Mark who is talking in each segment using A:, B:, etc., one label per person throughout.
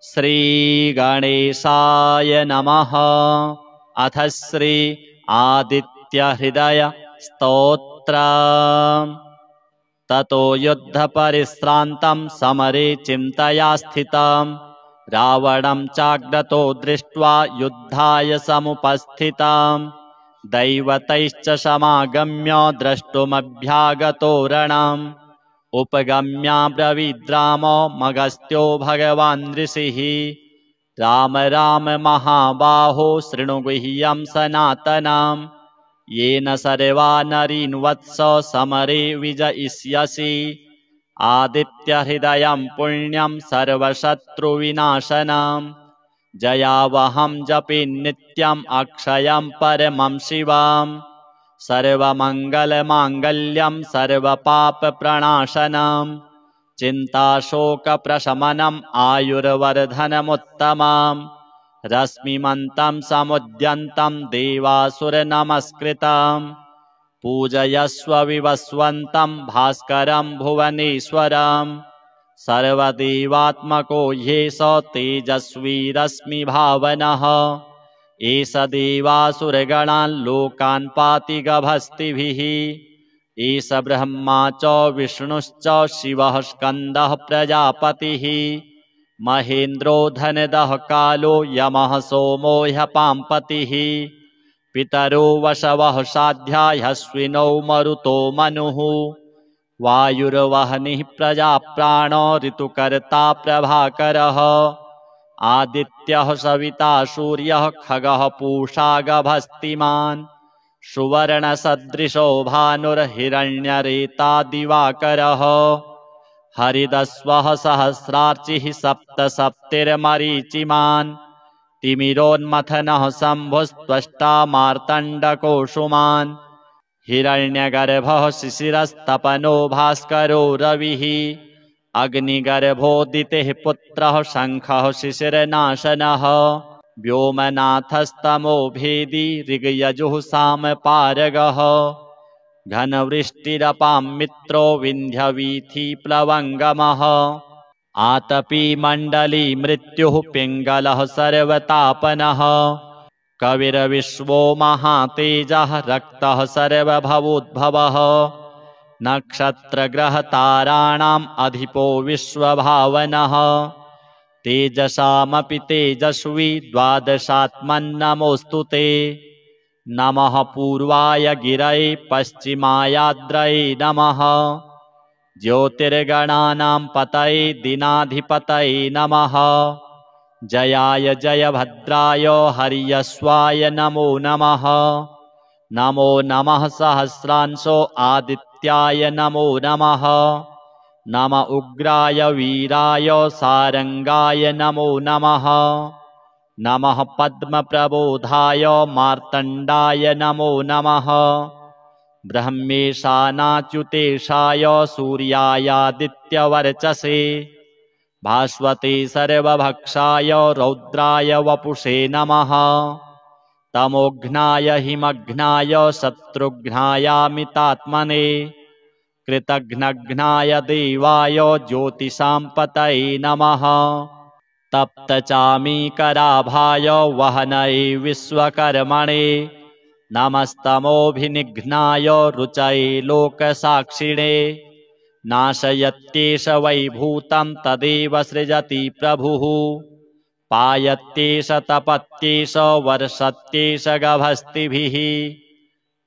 A: श्रीगणेशाय नमः। अथ श्री आदित्यहृदय स्तोत्रम्। ततो युद्धपरिश्रान्तं समरे चिन्तया स्थितं रावणं चाग्रतो दृष्ट्वा युद्धाय समुपस्थितं दैवतैश्च समागम्य द्रष्टुमभ्यागतो रणम् उपगम्याब्रवीद्रामो मगस्त्यो भगवान् ऋषिः राम राम महाबाहो शृणु गुह्यं सनातनम् येन सर्वा नरीन् वत्स समरे विजयिष्यसि आदित्यहृदयं पुण्यं सर्वशत्रुविनाशनम् जयावहं जपे नित्यम् अक्षयं परमं शिवम् सर्वमङ्गलमाङ्गल्यं सर्वपापप्रणाशनम् चिन्ताशोकप्रशमनम् आयुर्वर्धनमुत्तमम् रश्मिमन्तं समुद्यन्तं देवासुरनमस्कृतं पूजयस्व विवस्वन्तं भास्करं भुवनेश्वरं सर्वदेवात्मको ह्येष तेजस्वी रश्मिभावनः एष देवासुरगणान् लोकान् पाति गभस्तिभिः एष ब्रह्मा च विष्णुश्च शिवः स्कन्दः प्रजापतिः महेन्द्रो धनदः कालो यमः सोमो ह्यपाम्पतिः पितरो वशवः साध्या ह्यश्विनौ मरुतो मनुः वायुर्वह्निः प्रजाप्राणो ऋतुकर्ता प्रभाकरः आदित्यः सविता सूर्यः खगः पूषा गभस्तिमान् सुवर्णसदृशो भानुर्हिरण्यरेता दिवाकरः हरिदस्वः सहस्रार्चिः सप्तसप्तिर्मरीचिमान् तिमिरोन्मथनः शम्भुस्त्वष्टा मार्तण्डकोशुमान् हिरण्यगर्भः शिशिरस्तपनो भास्करो रविः अग्निगर्भोदितेः पुत्रः शङ्खः शिशिरनाशनः व्योमनाथस्तमो भेदी ऋग्यजुः सामपारगः घनवृष्टिरपां मित्रो विन्ध्यवीथिप्लवङ्गमः आतपी मण्डली मृत्युः पिङ्गलः सर्वतापनः कविर्विश्वो महातेजः रक्तः सर्वभवोद्भवः नक्षत्रग्रहताराणाम् अधिपो विश्वभावनः तेजसामपि तेजस्वी द्वादशात्मन्नमोऽस्तु ते नमः पूर्वाय गिरये पश्चिमायाद्रये नमः ज्योतिर्गणानां पतये दिनाधिपतये नमः जयाय जयभद्राय हर्यश्वाय नमो नमः नमो नमः सहस्रांशो आदित्याय नमो नमः नम उग्राय वीराय सारंगाय नमो नमः नमः पद्मप्रबोधाय मार्तण्डाय नमो नमः ब्रह्मेशानाच्युतेशाय सूर्यायादित्यवर्चसे भास्वते सर्वभक्षाय रौद्राय वपुषे नमः तमोघ्नाय हिमघ्नाय शत्रुघ्नायामितात्मने कृतघ्नघ्नाय देवाय ज्योतिषां पतये नमः तप्तचामीकराभाय वहनये विश्वकर्मणे नमस्तमोभिनिघ्नाय रुचये लोकसाक्षिणे नाशयत्येष वैभूतं तदेव सृजति प्रभुः पायत्येष तपत्येष वर्षत्येष गभस्तिभिः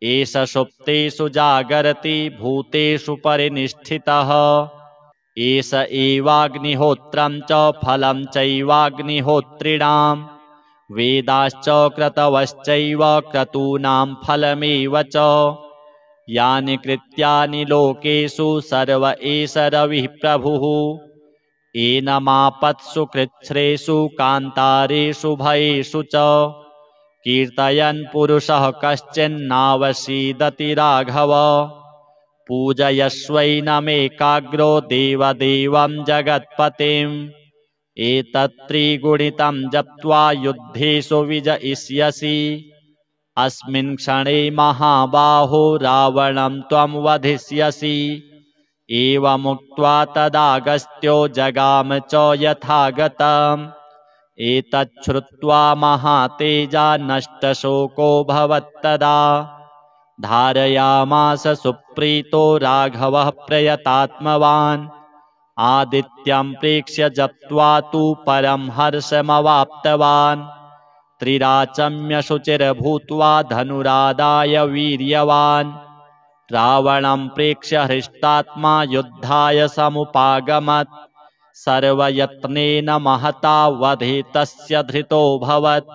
A: एष सुप्तेषु जागर्ति भूतेषु परिनिष्ठितः एष एवाग्निहोत्रं च फलं चैवाग्निहोत्रिणां वेदाश्च क्रतवश्चैव क्रतूनां फलमेव च यानि कृत्यानि लोकेषु सर्व एष रविः प्रभुः एनमापत्सु कृच्छ्रेषु कान्तारेषु भयेषु च कीर्तयन् पुरुषः कश्चिन्नावसीदति राघव पूजयस्वैनमेकाग्रो देवदेवं जगत्पतिम् एतत्त्रिगुणितं जप्त्वा युद्धेषु विजयिष्यसि अस्मिन् क्षणे महाबाहो रावणं त्वं वधिष्यसि एवमुक्त्वा तदागस्त्यो जगाम च यथागतम् एतच्छ्रुत्वा महातेजा नष्टशोको भवत्तदा धारयामास सुप्रीतो राघवः प्रयतात्मवान् आदित्यं प्रेक्ष्य जप्त्वा तु परं हर्षमवाप्तवान् त्रिराचम्य शुचिर्भूत्वा धनुरादाय वीर्यवान् रावणं प्रेक्ष्य हृष्टात्मा युद्धाय समुपागमत् सर्वयत्नेन महता वधे तस्य धृतोऽभवत्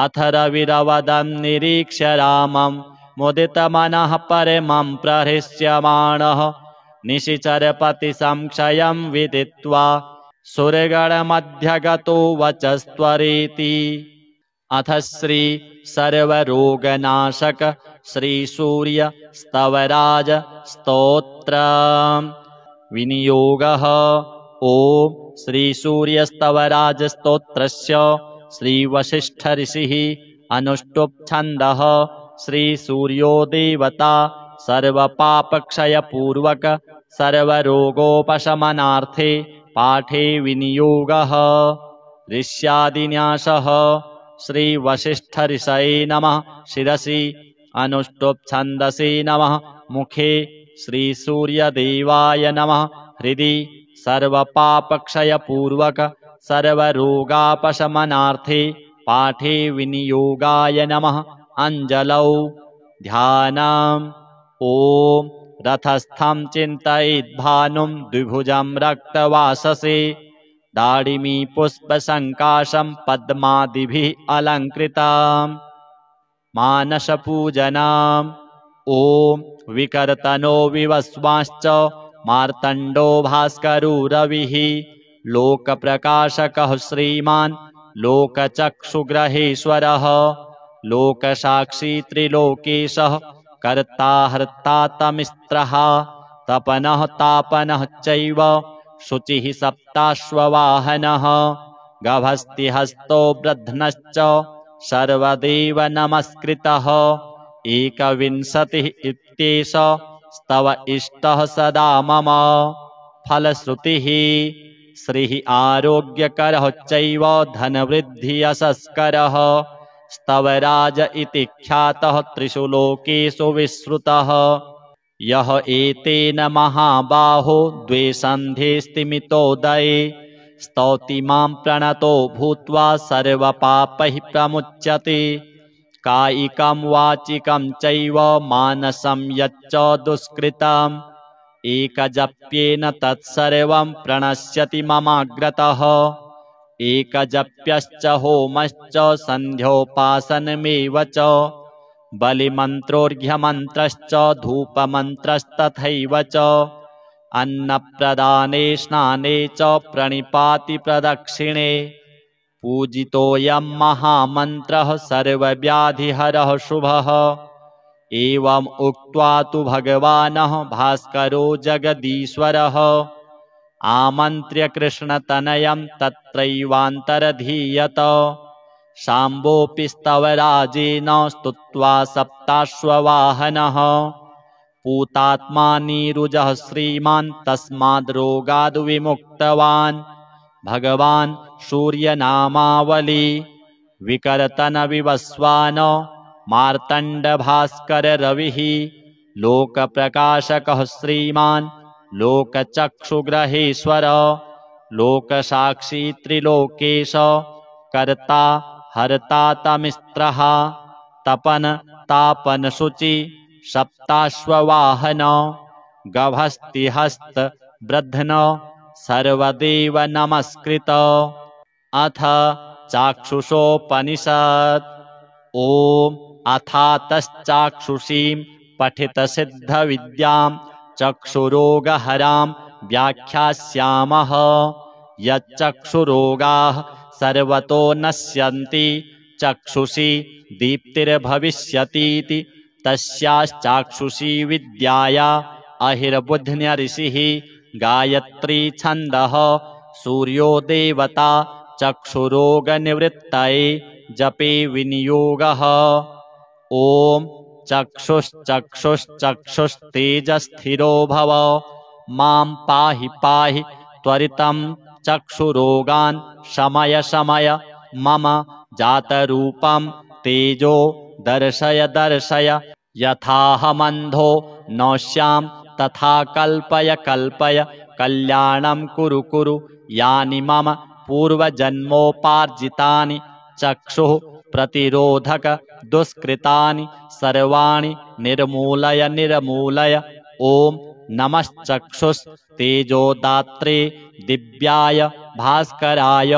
A: अथ रविरवदं निरीक्ष्य रामं मुदितमनः परमं प्रहृष्यमाणः निशिचरपतिसंक्षयं विदित्वा सुरगणमध्यगतो वचस्त्वरेति। अथ श्री सर्वरोगनाशक श्री सूर्य स्तवराज स्तोत्र विनियोगः। ओम श्री सूर्य स्तवराज स्तोत्रस्य श्री वशिष्ठ ऋषिः अनुष्टुप् छन्दः। श्री सूर्यो देवता सर्वपापक्षयपूर्वक सर्वरोगोपशमनार्थे पाठे विनियोगः। ऋष्यादिन्यासः। श्री वशिष्ठ ऋषये नमः शिरसि अनुष्टुप् छन्दसि नमः मुखे श्री सूर्यदेवाय नमः हृदि सर्वपापक्षयपूर्वक सर्वरोगापशमनार्थे पाठे विनियोगाय नमः अंजलौ ध्यानम्। ओम रथस्थं चिन्तयेद्भानुं द्विभुजं रक्तवाससे दाडिमी पुष्पसङ्काशं पद्मादिभिः अलङ्कृताम् मानसपूजनम्। ओम विकर्तनो विवस्वांश्च मार्तण्डो भास्करो रविः लोकप्रकाशकः श्रीमान् लोकचक्षुग्रहेश्वरः लोकसाक्षी त्रिलोकेशः कर्ता हर्ता तमिस्त्रः तपनः तापनः चैव शुचिः सप्ताश्ववाहनः गभस्तिहस्तो ब्रध्नश्च सर्वदेव नमस्कृतः एकविंशतिः इत्येष स्तव इष्टः सदा मम फलश्रुतिः श्रीः आरोग्यकरः चैव धनवृद्धियशस्करः स्तवराज इति ख्यातः त्रिषु लोकेषु विश्रुतः यः एतेन महाबाहो द्वे सन्धे स्तिमितोदये स्तौति मां प्रणतो भूत्वा सर्वपापैः प्रमुच्यते कायिकं वाचिकं चैव मानसं यच्च दुष्कृतम् एकजप्येन तत्सर्वं प्रणश्यति ममाग्रतः एकजप्यश्च होमश्च सन्ध्योपासनमेव च बलिमन्त्रोऽर्घ्यमन्त्रश्च धूपमन्त्रस्तथैव च अन्नप्रदाने स्नाने च प्रणिपाति प्रदक्षिणे पूजितोऽयं महामन्त्रः सर्वव्याधिहरः शुभः एवम् उक्त्वा तु भगवानः भास्करो जगदीश्वरः आमन्त्र्य कृष्णतनयं तत्रैवान्तरधीयत शाम्बोऽपि स्तवराजेन स्तुत्वा सप्ताश्ववाहनः पूतात्मा नीरुजः श्रीमान् तस्माद्रोगाद् विमुक्तवान् भगवान् सूर्यनामावली विकर्तनविवस्वान् मार्तण्डभास्कररविः लोकप्रकाशकः श्रीमान् लोकचक्षुग्रहेश्वर लोकसाक्षी त्रिलोकेश कर्ता हर्ता तमिस्त्रः तपन तापन शुचि सप्ताश्ववाहन गभस्तिहस्त ब्रध्न सर्वदेव नमस्कृत। अथ चाक्षुषोपनिषत्। ओम अथातश्चाक्षुषीं पठितसिद्धविद्यां चक्षुरोगहरां व्याख्यास्यामः यच्चक्षुरोगाः सर्वतो नश्यन्ति चक्षुषी दीप्तिर्भविष्यतीति तस्याश्चाक्षुषी विद्याया अहिर्बुध्न्य ऋषिः गायत्री छन्दः सूर्यो देवता चक्षुरोगनिवृत्तये जपे विनियोगः। ओम चक्षुश्चक्षुश्चक्षुस्तेजस्थिरो भव मां पाहि पाहि त्वरितं चक्षुरोगान् शमय शमय मम जातरूपं तेजो दर्शय दर्शय यथाहमन्धो नश्याम तथा कल्पय कल्पय कल्याणं कुरु कुरु यानि मम पूर्वजन्मोपार्जितानि चक्षुः प्रतिरोधक दुष्कृतानि सर्वाणि निर्मूलय निर्मूलय। ॐ नमश्चक्षुस्तेजोदात्रे दिव्याय भास्कराय। ॐ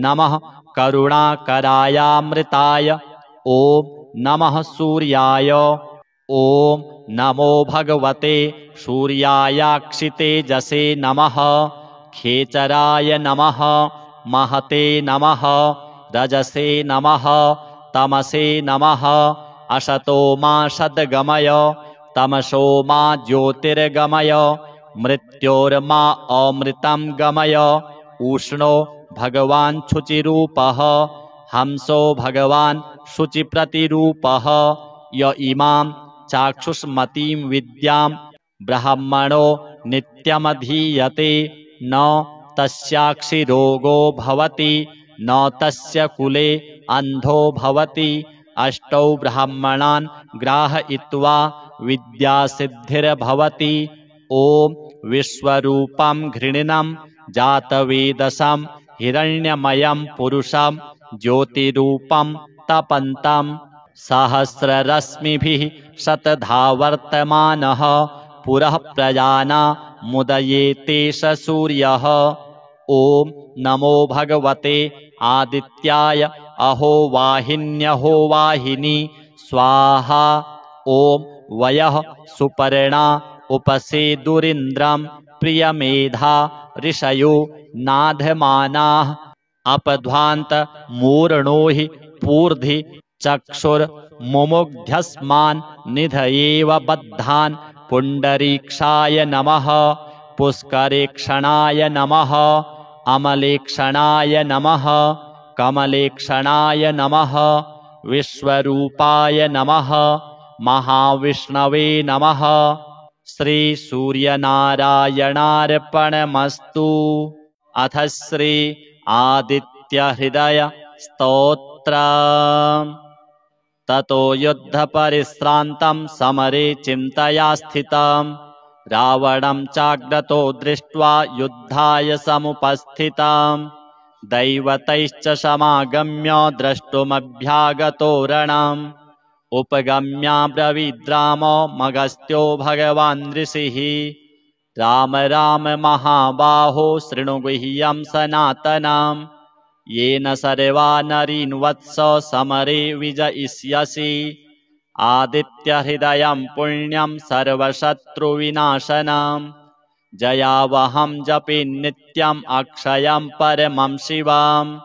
A: नमः करुणाकरायामृताय। ॐ नमः सूर्याय। ॐ नमो भगवते सूर्यायाक्षितेजसे नमः। खेचराय नमः। महते नमः। रजसे नमः। तमसे नमः। असतो मा सद्गमय तमसो मा ज्योतिर्गमय मृत्योर्मा अमृतं गमय। उष्णो भगवान् शुचिरूपः हंसो भगवान् शुचिप्रतिरूपः। य इमां चाक्षुष्मतीं विद्यां ब्रह्मणो नित्यमधीयते न तस्याक्षिरोगो भवति न तस्य कुले अन्धो भवति। अष्टौ ब्राह्मणान् ग्राहयित्वा विद्यासिद्धिर्भवति। ॐ विश्वरूपं घृणिनं जातवेदसं हिरण्यमयं पुरुषं ज्योतिरूपं तपन्तं सहस्ररश्मिभिः शतधा वर्तमानः पुरः प्रजानामुदयेते स सूर्यः। ॐ नमो भगवते आदित्याय अहो वाहिन्यहो वाहिनी स्वाहा। ॐ वयः सुपर्णा उपसेदुरिन्द्रं प्रियमेधा ऋषयो नाधमानाः अपध्वान्त मूर्णो हि पूर्धि चक्षुर्मुमुग्ध्यस्मान् निधयेव बद्धान्। पुण्डरीक्षाय नमः। पुष्करेक्षणाय नमः। अमलेक्षणाय नमः। कमलेक्षणाय नमः। विश्वरूपाय नमः। महाविष्णवे नमः। श्री सूर्यनारायणार्पणमस्तु। अथ श्री आदित्यहृदय स्तोत्र। ततो युद्धपरिश्रान्तं समरे चिन्तया स्थितं रावणं चाग्रतो दृष्ट्वा युद्धाय समुपस्थितं दैवतैश्च समागम्य द्रष्टुमभ्यागतो रणम् उपगम्याब्रवीद्रामो मगस्त्यो भगवान् ऋषिः राम राम महाबाहो शृणु गुह्यं सनातनम् येन सर्वा नरीन् वत्स समरे विजयिष्यसि आदित्यहृदयं पुण्यं सर्वशत्रुविनाशनम् जयावहं जपे नित्यम् अक्षयं परमं शिवम्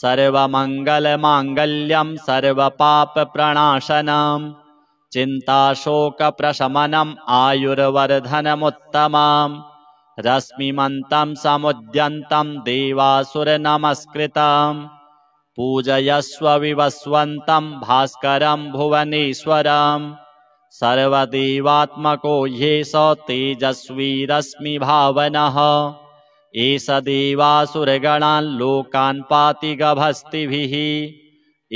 A: सर्वमङ्गलमाङ्गल्यं सर्वपापप्रणाशनम् चिन्ताशोकप्रशमनम् आयुर्वर्धनमुत्तमम् रश्मिमन्तं समुद्यन्तं देवासुरनमस्कृतम् पूजयस्व विवस्वन्तं भास्करं भुवनेश्वरम् सर्वदेवात्मको ह्येष तेजस्वी रश्मिभावनः एष देवासुरगणान् लोकान् पाति गभस्तिभिः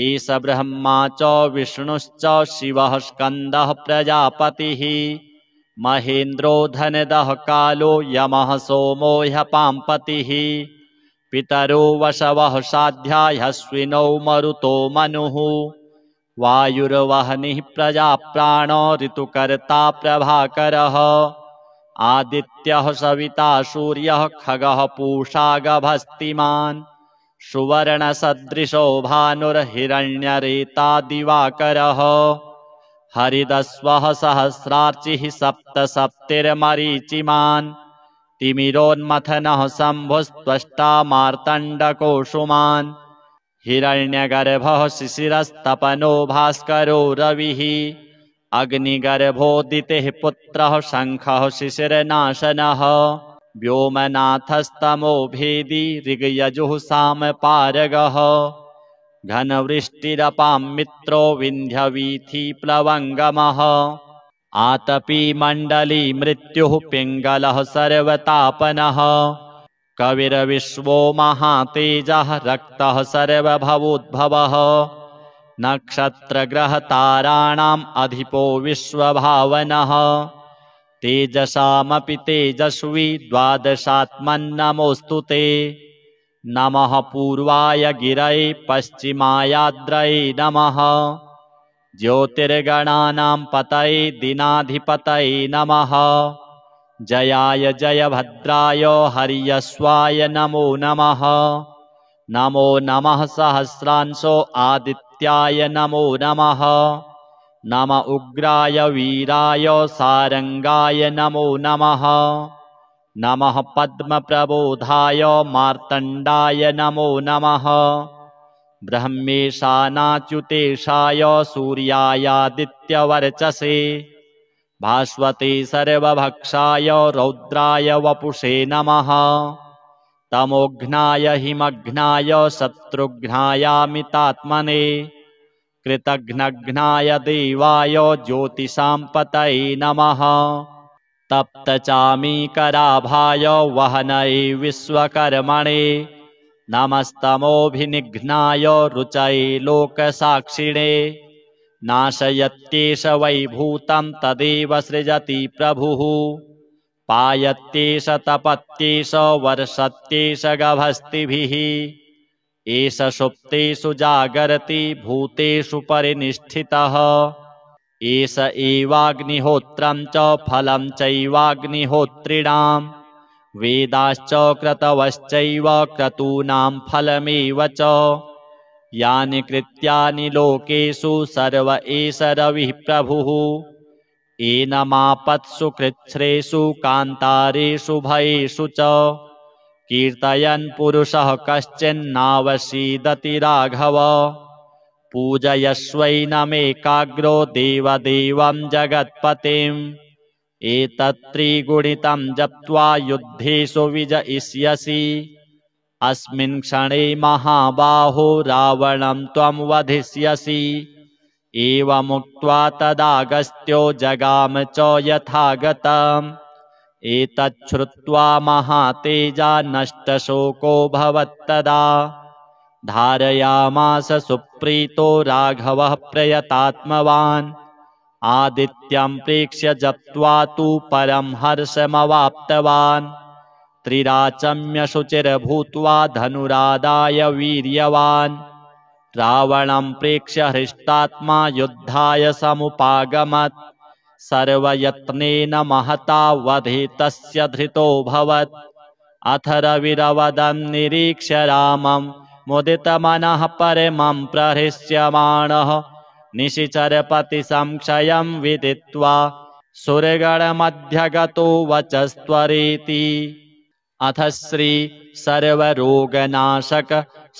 A: एष ब्रह्मा च विष्णुश्च शिवः स्कन्दः प्रजापतिः महेन्द्रो धनदः कालो यमः सोमो ह्यपाम्पतिः पितरो वशवः साध्या ह्यश्विनौ मरुतो मनुः वायुर्वह्निः प्रजाप्राणो ऋतुकर्ता प्रभाकरः आदित्यः सविता सूर्यः खगः पूषा गभस्तिमान् सुवर्णसदृशो भानुर्हिरण्यरेता दिवाकरः हरिदस्वः सहस्रार्चिः सप्तसप्तिर्मरीचिमान् तिमिरोन्मथनः शम्भुस्त्वष्टा मार्तण्डकोशुमान् हिरण्यगर्भः शिशिरस्तपनो भास्करो रविः अग्निगर्भोदितेः पुत्रः शङ्खः शिशिरनाशनः व्योमनाथस्तमो भेदी ऋग्यजुः सामपारगः घनवृष्टिरपां मित्रो विन्ध्यवीथि प्लवङ्गमः आतपी मण्डली मृत्युः पिङ्गलः सर्वतापनः कविर्विश्वो महातेजः रक्तः सर्वभवोद्भवः नक्षत्रग्रहताराणाम् अधिपो विश्वभावनः तेजसामपि तेजस्वी द्वादशात्मन्नमोऽस्तु ते नमः पूर्वाय गिरये पश्चिमायाद्रये नमः ज्योतिर्गणानां पतये दिनाधिपतये नमः जयाय जयभद्राय हर्यश्वाय नमो नमः नमो नमः सहस्रांशो आदित्याय नमो नमः नम उग्राय वीराय सारंगाय नमो नमः नमः पद्मप्रबोधाय मार्तण्डाय नमो नमः ब्रह्मेशानाच्युतेशाय सूर्यायादित्यवर्चसे भास्वते सर्वभक्षाय रौद्राय वपुषे नमः तमोघ्नाय हिमघ्नाय शत्रुघ्नायामितात्मने कृतघ्नघ्नाय देवाय ज्योतिषां पतये नमः तप्तचामीकराभाय वहनये विश्वकर्मणे नमस्तमोभिनिघ्नाय रुचये लोकसाक्षिणे नाशयत्येष वैभूतं तदेव सृजति प्रभुः पायत्येष तपत्येष वर्षत्येष गभस्तिभिः एष सुप्तेषु जागर्ति भूतेषु परिनिष्ठितः एष एवाग्निहोत्रं च फलं चैवाग्निहोत्रिणां वेदाश्च क्रतवश्चैव क्रतूनां फलमेव च यानि कृत्यानि लोकेषु सर्व एष रविः प्रभुः एनमापत्सु कृच्छ्रेषु कान्तारेषु भयेषु च कीर्तयन् पुरुषः कश्चिन्नावसीदति राघव पूजयस्वैनमेकाग्रो देवदेवं जगत्पतिम् एतत्त्रिगुणितं जप्त्वा युद्धेषु विजयिष्यसि अस्मिन् क्षणे महाबाहो रावणं त्वं वधिष्यसि एवमुक्त्वा तदागस्त्यो जगाम च यथागतम् एतच्छ्रुत्वा महातेजा नष्टशोको भवत्तदा धारयामास सुप्रीतो राघवः प्रयतात्मवान् आदित्यं प्रेक्ष्य जप्त्वा तु परं हर्षमवाप्तवान् त्रिराचम्य शुचिर्भूत्वा धनुरादाय वीर्यवान् रावणं प्रेक्ष्य हृष्टात्मा युद्धाय समुपागमत् सर्वयत्नेन महता वधे तस्य धृतोऽभवत् अथ रविरवदं निरीक्ष्य रामं मुदितमनः परमं प्रहृष्यमाणः निशिचरपतिसंक्षयं विदित्वा सुरगणमध्यगतो वचस्त्वरेति अथ श्री सर्वरोगनाशक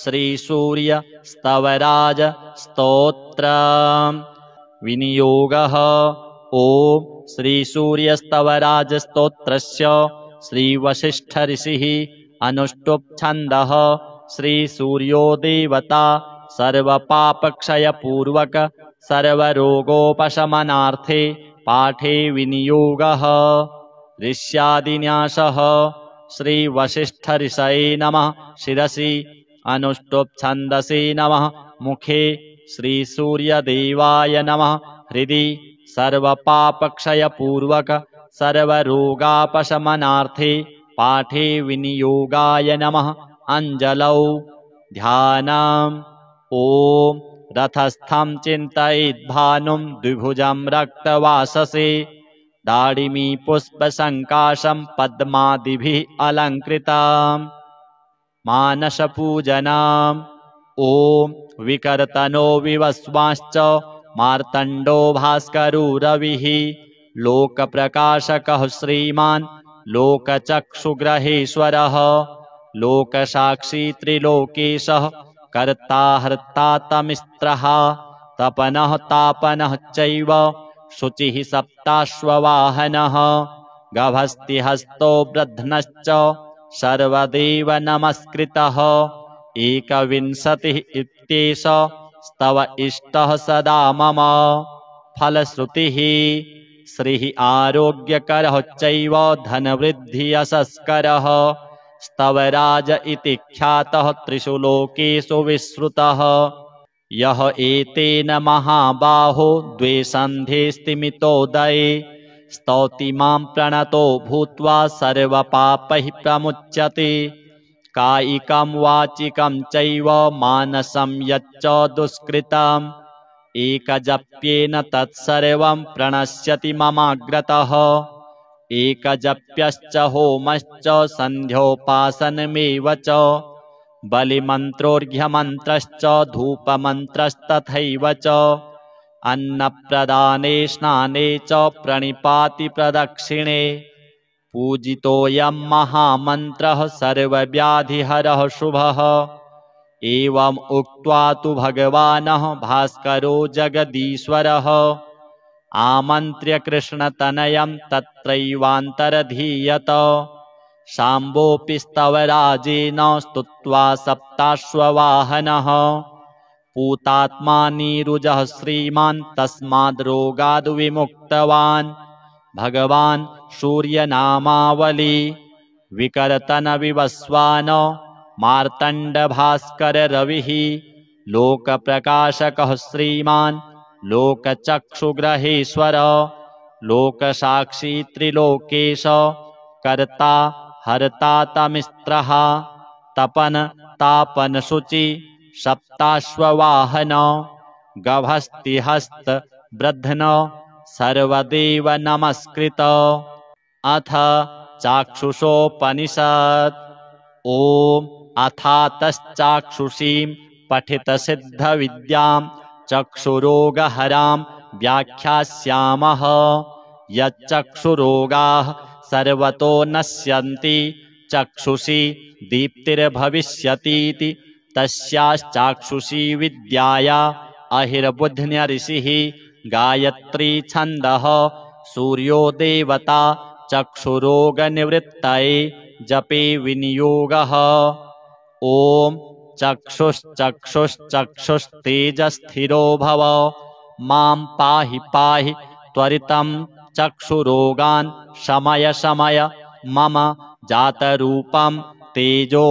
A: श्री सूर्य स्तवराज स्तोत्र विनियोगः ओम श्री सूर्य स्तवराज स्तोत्रस्य श्री वशिष्ठ ऋषिः अनुष्टुप् छन्दः श्री सूर्यो देवता सर्वपापक्षय पूर्वक सर्वरोगोपशमनार्थे पाठे विनियोगः ऋष्यादिन्यासः श्री वशिष्ठ ऋषये नमः शिरसि अनुष्टुप् छन्दसि नमः मुखे श्री सूर्यदेवाय नमः हृदि सर्वपापक्षय पूर्वक सर्वरोगापशमनार्थे पाठे विनियोगाय नमः अंजलौ ध्यानम् ओम रथस्थं चिन्तयेद्भानुं द्विभुजं रक्तवाससे दाडिमी पुष्पसङ्काशं पद्मादिभिः अलङ्कृतम् मानसपूजनम् ओम विकर्तनो विवस्वांश्च मार्तण्डो भास्करो रविः लोकप्रकाशकः श्रीमान् लोकचक्षुग्रहेश्वरः लोकसाक्षी त्रिलोकेशः कर्ता हर्ता तमिस्त्रः तपनः तापनः चैव शुचिः सप्ताश्ववाहनः गभस्तिहस्तो वृद्धनश्च सर्वदेव नमस्कृतः एकविंशतिः इत्येष स्तव इष्टः सदा मम फलश्रुतिः श्रीः आरोग्यकरः चैव धनवृद्धियशस्करः स्तवराज इति ख्यातः त्रिषु लोकेषु विश्रुतः। यः एतेन महाबाहो द्वे सन्धेस्तिमितोदये स्तौति मां प्रणतो भूत्वा सर्वपापैः प्रमुच्यते। कायिकं वाचिकं चैव मानसं यच्च दुष्कृतम् एकजप्येन तत्सर्वं प्रणश्यति ममाग्रतः। एकजप्यश्च होमश्च सन्ध्योपासनमेव च बलिमन्त्रोऽर्घ्यमन्त्रश्च धूपमन्त्रस्तथैव च अन्नप्रदाने स्नाने च प्रणिपाति प्रदक्षिणे पूजितोऽयं महामन्त्रः सर्वव्याधिहरः शुभः। एवम् उक्त्वा तु भगवानः भास्करो जगदीश्वरः आमन्त्र्य कृष्णतनयं तत्रैवान्तरधीयत। शाम्बोऽपि स्तवराजेन स्तुत्वा सप्ताश्ववाहनः पूतात्मा नीरुजः श्रीमान् तस्माद्रोगाद् विमुक्तवान्। भगवान् सूर्यनामावली विकर्तनविवस्वान् मार्तण्डभास्कररविः लोकप्रकाशकः श्रीमान् लोकचक्षुग्रहेश्वर लोकसाक्षी त्रिलोकेश कर्ता हर्ता तमिस्त्रः तपन तापन शुचि सप्ताश्ववाहन गभस्तिहस्त वृद्धन सर्वदेव नमस्कृत। अथ चाक्षुषोपनिषत्। ॐ अथातश्चाक्षुषीं पठितसिद्धविद्यां चक्षुरोगहरां व्याख्यास्यामः। यच्चक्षुरोगाः सर्वतो नश्यन्ति चक्षुषी दीप्तिर्भविष्यतीति तस्याश्चाक्षुषी विद्याया अहिर्बुध्न्यऋषिः गायत्री छन्दः सूर्यो देवता चक्षुरोगनिवृत्तये जपे विनियोगः। ॐ चक्षुश्चक्षुश्चक्षुस्तेजस्थिरो भव मां पाहि पाहि त्वरितं चक्षुरोगान् शमय शमय मम जातरूपं तेजो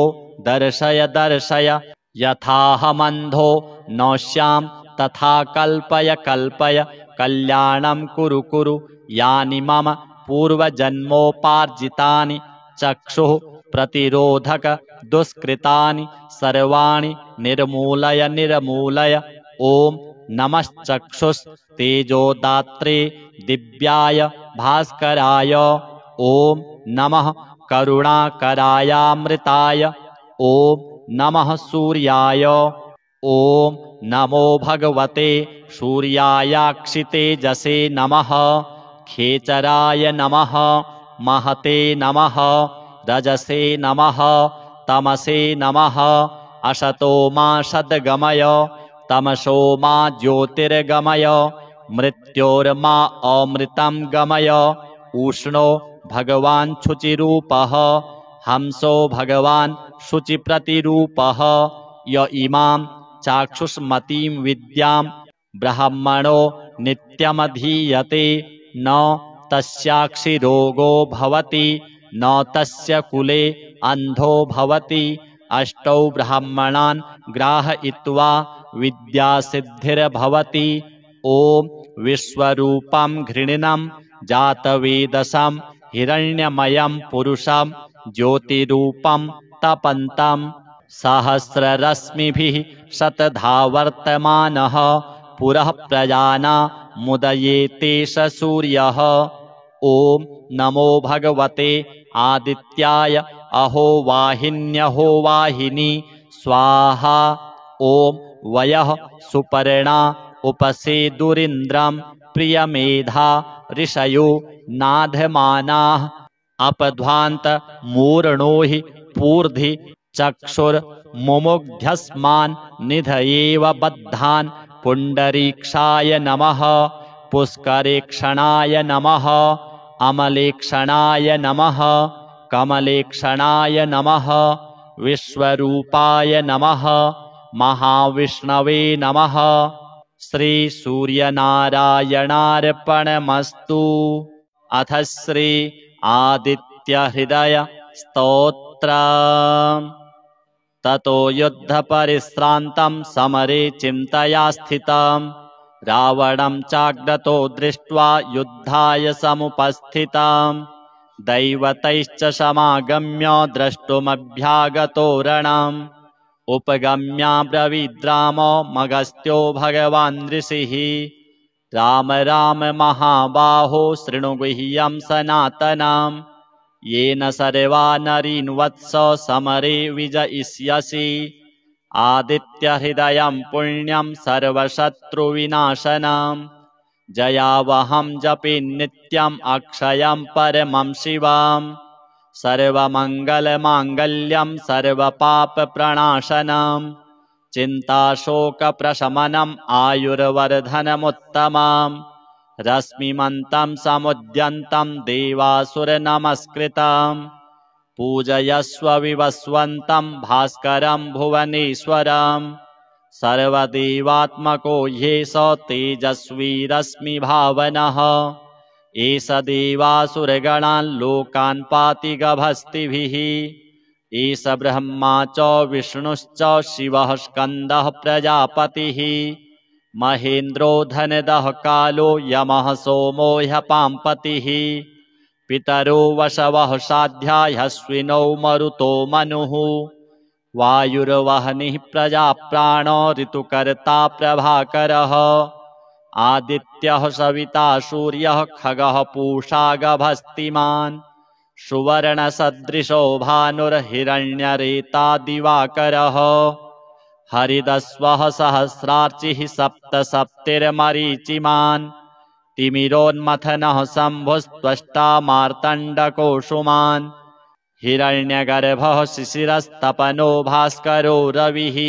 A: दर्शय दर्शय यथाहमन्धो नश्यां तथा कल्पय कल्पय कल्याणं कुरु कुरु यानि मम पूर्वजन्मोपार्जितानि चक्षुः प्रतिरोधक दुष्कृतानि सर्वाणि निर्मूलय निर्मूलय। ॐ नमश्चक्षुस्तेजोदात्रे दिव्याय भास्कराय। ॐ नमः करुणाकरायामृताय। ॐ नमः सूर्याय। ॐ नमो भगवते सूर्यायाक्षितेजसे नमः। खेचराय नमः। महते नमः। रजसे नमः। तमसे नमः। असतो मा सद्गमय तमसो मा ज्योतिर्गमय मृत्योर्मा अमृतं गमय। उष्णो भगवान् शुचिरूपः हंसो भगवान् शुचिप्रतिरूपः। य इमां चाक्षुष्मतीं विद्यां ब्रह्मणो नित्यमधीयते न तस्याक्षिरोगो भवति न तस्य कुले अन्धो भवति। अष्टौ ब्राह्मणान् ग्राहयित्वा विद्यासिद्धिर्भवति। ॐ विश्वरूपं घृणिनं जातवेदसं हिरण्यमयं पुरुषं ज्योतिरूपं तपन्तं सहस्ररश्मिभिः शतधा वर्तमानः पुरः प्रजाना मुदयेते स सूर्यः। ॐ नमो भगवते आदित्याय अहो वाहिन्यहो वाहिनी स्वाहा। ॐ वयः सुपर्णा उपसेदुरिन्द्रं प्रियमेधा ऋषयो नाधमानाः अपध्वान्त मूर्णो हि पूर्धि चक्षुर्मुमुग्ध्यस्मान् निधयेव बद्धान्। पुण्डरीक्षाय नमः। पुष्करेक्षणाय नमः। अमलेक्षणाय नमः। कमलेक्षणाय नमः। विश्वरूपाय नमः। महाविष्णवे नमः। श्री सूर्यनारायणार्पणमस्तु। अथ श्री आदित्यहृदय स्तोत्र पुत्रम्। ततो युद्धपरिश्रान्तं समरे चिन्तया स्थितं रावणं चाग्रतो दृष्ट्वा युद्धाय समुपस्थितं दैवतैश्च समागम्य द्रष्टुमभ्यागतो रणम् उपगम्याब्रवीद्रामो मगस्त्यो भगवान् ऋषिः राम राम महाबाहो शृणु गुह्यं सनातनम् येन सर्वा नरीन् वत्स समरे विजयिष्यसि आदित्यहृदयं पुण्यं सर्वशत्रुविनाशनम् जयावहं जपे नित्यम् अक्षयं परमं शिवम् सर्वमङ्गलमाङ्गल्यं सर्वपापप्रणाशनम् चिन्ताशोकप्रशमनम् आयुर्वर्धनमुत्तमम् रश्मिमन्तं समुद्यन्तं देवासुरनमस्कृतं पूजयस्व विवस्वन्तं भास्करं भुवनेश्वरं सर्वदेवात्मको ह्येष तेजस्वी रश्मिभावनः एष देवासुरगणान् लोकान् पाति गभस्तिभिः एष ब्रह्मा च विष्णुश्च शिवः स्कन्दः प्रजापतिः महेन्द्रो धनदः कालो यमः सोमो ह्यपाम्पतिः पितरो वशवः साध्या ह्यश्विनौ मरुतो मनुः वायुर्वह्निः प्रजाप्राणो ऋतुकर्ता प्रभाकरः आदित्यः सविता सूर्यः खगः पूषा गभस्तिमान् सुवर्णसदृशो भानुर्हिरण्यरेता दिवाकरः हरिदस्वः सहस्रार्चिः सप्त सप्तिर्मरीचिमान् तिमिरोन्मथनः शम्भुस्त्वष्टा मार्तण्डकोशुमान् हिरण्यगर्भः शिशिरस्तपनो भास्करो रविः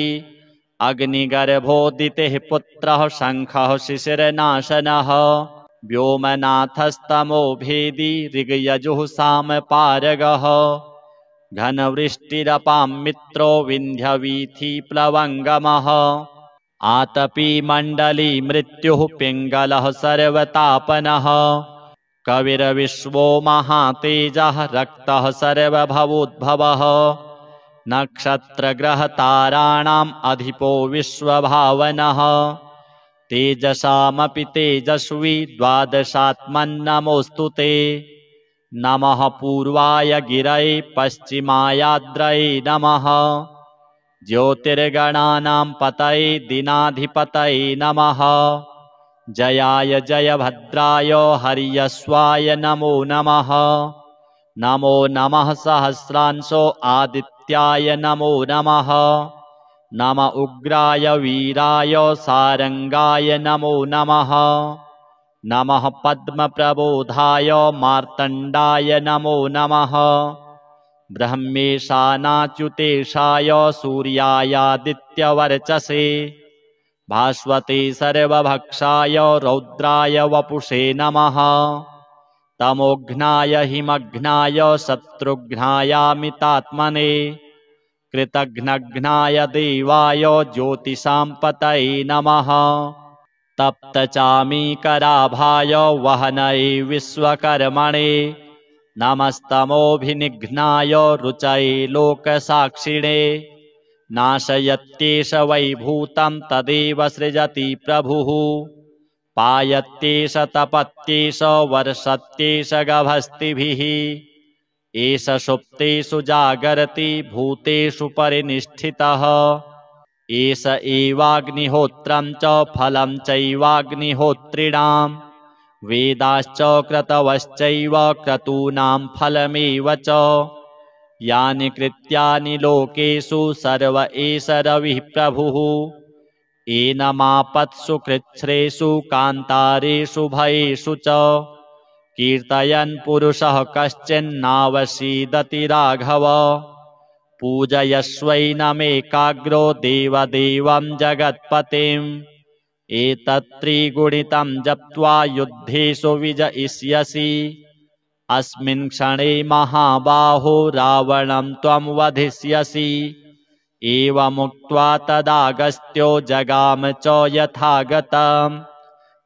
A: अग्निगर्भोदितेः पुत्रः शङ्खः शिशिरनाशनः व्योमनाथस्तमो भेदी ऋग्यजुः सामपारगः घनवृष्टिरपां मित्रो विन्ध्यवीथिप्लवङ्गमः आतपी मण्डली मृत्युः पिङ्गलः सर्वतापनः कविर्विश्वो महातेजः रक्तः सर्वभवोद्भवः नक्षत्रग्रहताराणाम् अधिपो विश्वभावनः तेजसामपि तेजस्वी द्वादशात्मन्नमोऽस्तु ते नमः पूर्वाय गिरये पश्चिमायाद्रये नमः ज्योतिर्गणानां पतये दिनाधिपतये नमः जयाय जयभद्राय हर्यश्वाय नमो नमः नमो नमः सहस्रांशो आदित्याय नमो नमः नम उग्राय वीराय सारंगाय नमो नमः नमः पद्मप्रबोधाय मार्तण्डाय नमो नमः ब्रह्मेशानाच्युतेशाय सूर्यायादित्यवर्चसे भास्वते सर्वभक्षाय रौद्राय वपुषे नमः तमोघ्नाय हिमघ्नाय शत्रुघ्नायामितात्मने कृतघ्नघ्नाय देवाय ज्योतिषां पतये नमः तप्तचामीकराभाय वहनये विश्वकर्मणे नमस्तमोभिनिघ्नाय रुचये लोकसाक्षिणे नाशयत्येष वैभूतं तदेव सृजति प्रभुः पायत्येष तपत्येष वर्षत्येष गभस्तिभिः एष सुप्तेषु जागर्ति भूतेषु परिनिष्ठितः एष एवाग्निहोत्रं च फलं चैवाग्निहोत्रिणां वेदाश्च क्रतवश्चैव क्रतूनां फलमेव च यानि कृत्यानि लोकेषु सर्व एष रविः प्रभुः एनमापत्सु कृच्छ्रेषु कान्तारेषु भयेषु च कीर्तयन् पुरुषः कश्चिन्नावसीदति राघव पूजयस्वैनमेकाग्रो देवदेवं जगत्पतिम् एतत्त्रिगुणितं जप्त्वा युद्धेषु विजयिष्यसि अस्मिन् क्षणे महाबाहो रावणं त्वं वधिष्यसि एवमुक्त्वा तदागस्त्यो जगाम च यथागतम्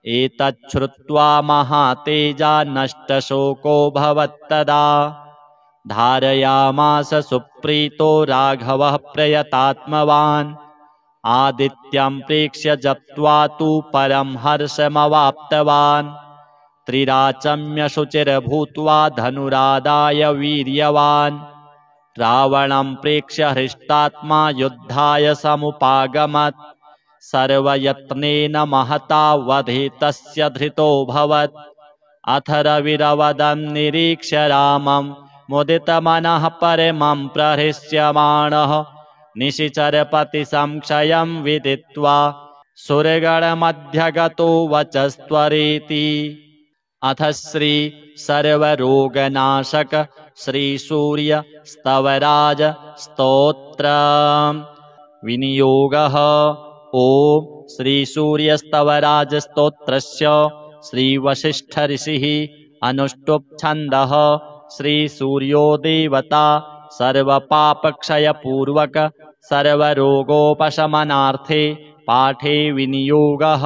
A: एतच्छ्रुत्वा महातेजा नष्टशोको भवत्तदा धारयामास सुप्रीतो राघवः प्रयतात्मवान् आदित्यं प्रेक्ष्य जप्त्वा तु परं हर्षमवाप्तवान् त्रिराचम्य शुचिर्भूत्वा धनुरादाय वीर्यवान् रावणं प्रेक्ष्य हृष्टात्मा युद्धाय समुपागमत् सर्वयत्नेन महता वधे तस्य धृतोऽभवत् अथ रविरवदन् निरीक्ष्य रामं मुदितमनः परमं प्रहृष्यमाणः निशिचरपतिसंशयं विदित्वा सुरगणमध्यगतो वचस्त्वरेति। अथ श्री सर्वरोगनाशक श्री सूर्य स्तवराज स्तोत्र विनियोगः। ओम श्री सूर्य स्तवराज स्तोत्रस्य श्री वशिष्ठ ऋषिः अनुष्टुप् छन्दः। श्री सूर्यो देवता सर्वपापक्षय पूर्वक सर्वरोगोपशमनार्थे पाठे विनियोगः।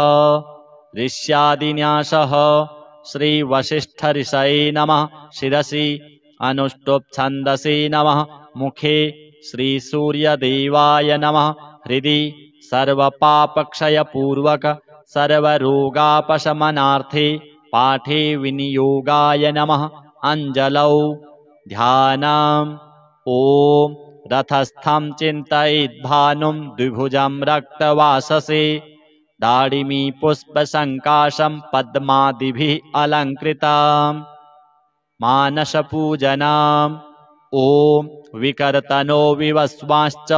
A: ऋष्यादिन्यासः। श्री वशिष्ठ ऋषये नमः शिरसि अनुष्टुप् छन्दसि नमः मुखे श्री सूर्यदेवाय नमः हृदि सर्वपापक्षय पूर्वक सर्वरोगापशमनार्थे पाठे विनियोगाय नमः अंजलौ ध्यानम्। ओम रथस्थं चिन्तयेद्भानुं द्विभुजं रक्तवाससे दाडिमी पुष्पसङ्काशं पद्मादिभिः अलङ्कृताम् मानसपूजनम्। ओम विकर्तनो विवस्वांश्च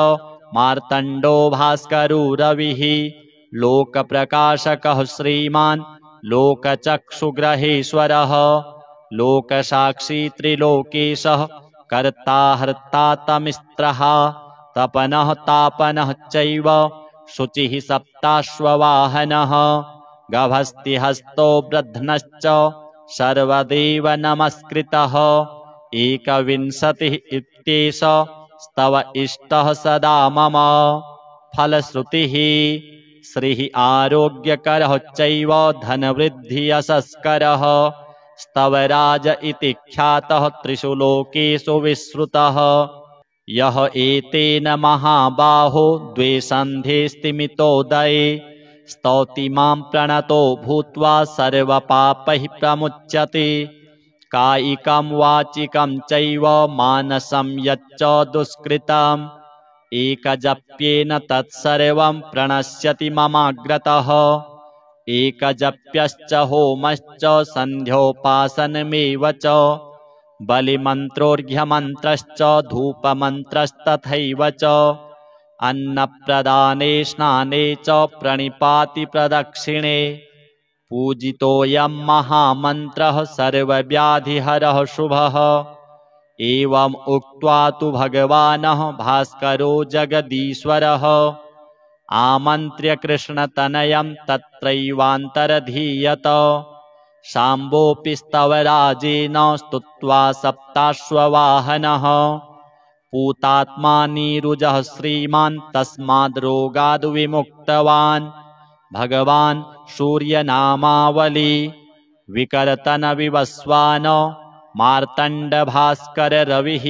A: मार्तण्डो भास्करो रविः लोकप्रकाशकः श्रीमान् लोकचक्षुग्रहेश्वरः लोकसाक्षी त्रिलोकेशः कर्ता हर्ता तमिस्त्रः तपनः तापनः चैव शुचिः सप्ताश्ववाहनः गभस्तिहस्तो ब्रध्नश्च सर्वदेव नमस्कृतः एकविंशतिः इत्येष स्तव इष्टः सदा मम फलश्रुतिः श्रीः आरोग्यकरः चैव धनवृद्धियशस्करः स्तवराज इति ख्यातः त्रिषु लोकेषु विश्रुतः यः एतेन महाबाहो द्वे सन्धे स्तिमितोदये स्तौति मां प्रणतो भूत्वा सर्वपापैः प्रमुच्यते कायिकं वाचिकं चैव मानसं यच्च दुष्कृतम् एकजप्येन तत्सर्वं प्रणश्यति ममाग्रतः एकजप्यश्च होमश्च सन्ध्योपासनमेव च बलिमन्त्रोऽर्घ्यमन्त्रश्च धूपमन्त्रस्तथैव च अन्नप्रदाने स्नाने च प्रणिपाति प्रदक्षिणे पूजितोऽयं महामन्त्रः सर्वव्याधिहरः शुभः एवम् उक्त्वा तु भगवानः भास्करो जगदीश्वरः आमन्त्र्य कृष्णतनयं तत्रैवान्तरधीयत शाम्बोऽपि स्तवराजेन स्तुत्वा सप्ताश्ववाहनः पूतात्मा नीरुजः श्रीमान् तस्माद्रोगाद् विमुक्तवान् भगवान् सूर्यनामावली विकर्तनविवस्वान् मार्तण्डभास्कररविः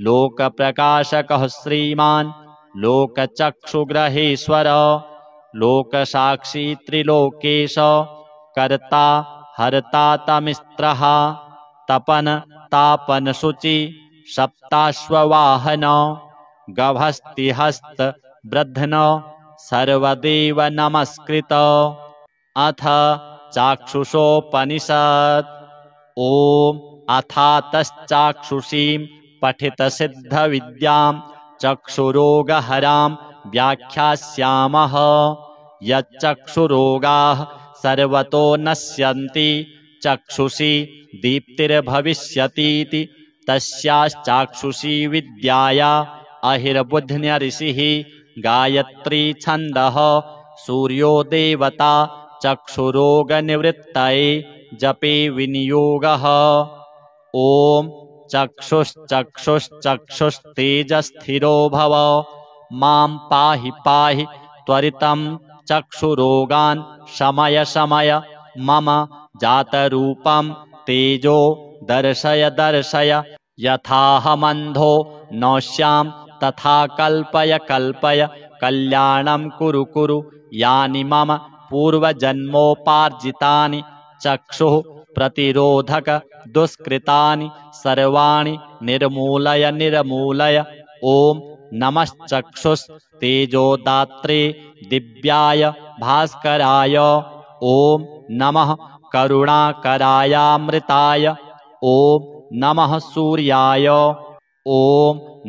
A: लोकप्रकाशकः श्रीमान् लोकचक्षुग्रहेश्वर लोकसाक्षी त्रिलोकेश कर्ता हर्ता तमिस्त्रः तपन तापन शुचि सप्ताश्ववाहन गभस्तिहस्त ब्रध्न सर्वदेव नमस्कृत। अथ चाक्षुषोपनिषत्। ओम अथातश्चाक्षुषीं पठितसिद्धविद्यां चक्षुरोगहरां व्याख्यास्यामः यच्चक्षुरोगाः सर्वतो नश्यन्ति चक्षुषी दीप्तिर्भविष्यतीति तस्याश्चाक्षुषी विद्याया अहिर्बुध्न्य ऋषिः गायत्री छन्दः सूर्यो देवता चक्षुरोगनिवृत्तये जपे विनियोगः। ओम चक्षुश्चक्षुश्चक्षुस्तेजस्थिरो भव मां पाहि पाहि त्वरितं चक्षुरोगान् शमय शमय मम जातरूपं तेजो दर्शय दर्शय यथाहमन्धो नश्यां तथा कल्पय कल्पय कल्याणं कुरु कुरु यानि मम पूर्वजन्मोपार्जितानि चक्षुः प्रतिरोधक दुष्कृतानि सर्वाणि निर्मूलय निर्मूलय। ॐ नमश्चक्षुस्तेजोदात्रे दिव्याय भास्कराय। ॐ नमः करुणाकरायामृताय। ॐ नमः सूर्याय। ॐ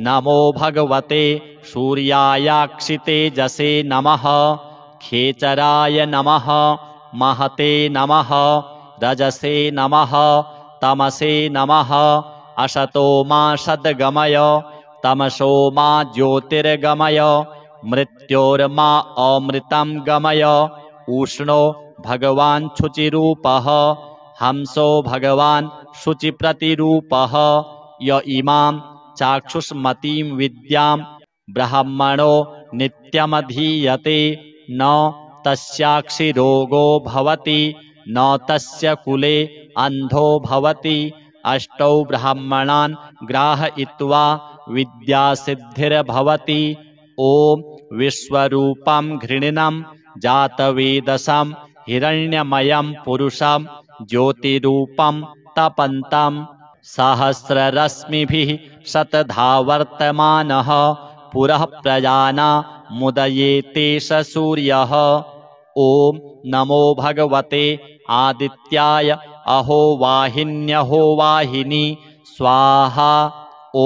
A: नमो भगवते सूर्यायाक्षितेजसे नमः। खेचराय नमः। महते नमः। रजसे नमः। तमसे नमः। असतो मा सद्गमय तमसो मा ज्योतिर्गमय। मृत्योर्मा अमृतं गमय। उष्णो भगवान् शुचिरूपः। हंसो भगवान् शुचिप्रतिरूपः। य इमां चाक्षुष्मतीं विद्यां ब्रह्मणो नित्यमधीयते न तस्याक्षिरोगो भवति न तस्य कुले अन्धो भवति। अष्टौ ब्राह्मणान् ग्राहयित्वा विद्यासिद्धिर्भवति। ॐ विश्वरूपं घृणिनं जातवेदसं हिरण्यमयं पुरुषं ज्योतिरूपं तपन्तं सहस्ररश्मिभिः शतधा वर्तमानः पुरः प्रजानामुदयेते स सूर्यः। ॐ नमो भगवते आदित्याय अहो वाहिन्यहो वाहिनी स्वाहा। ॐ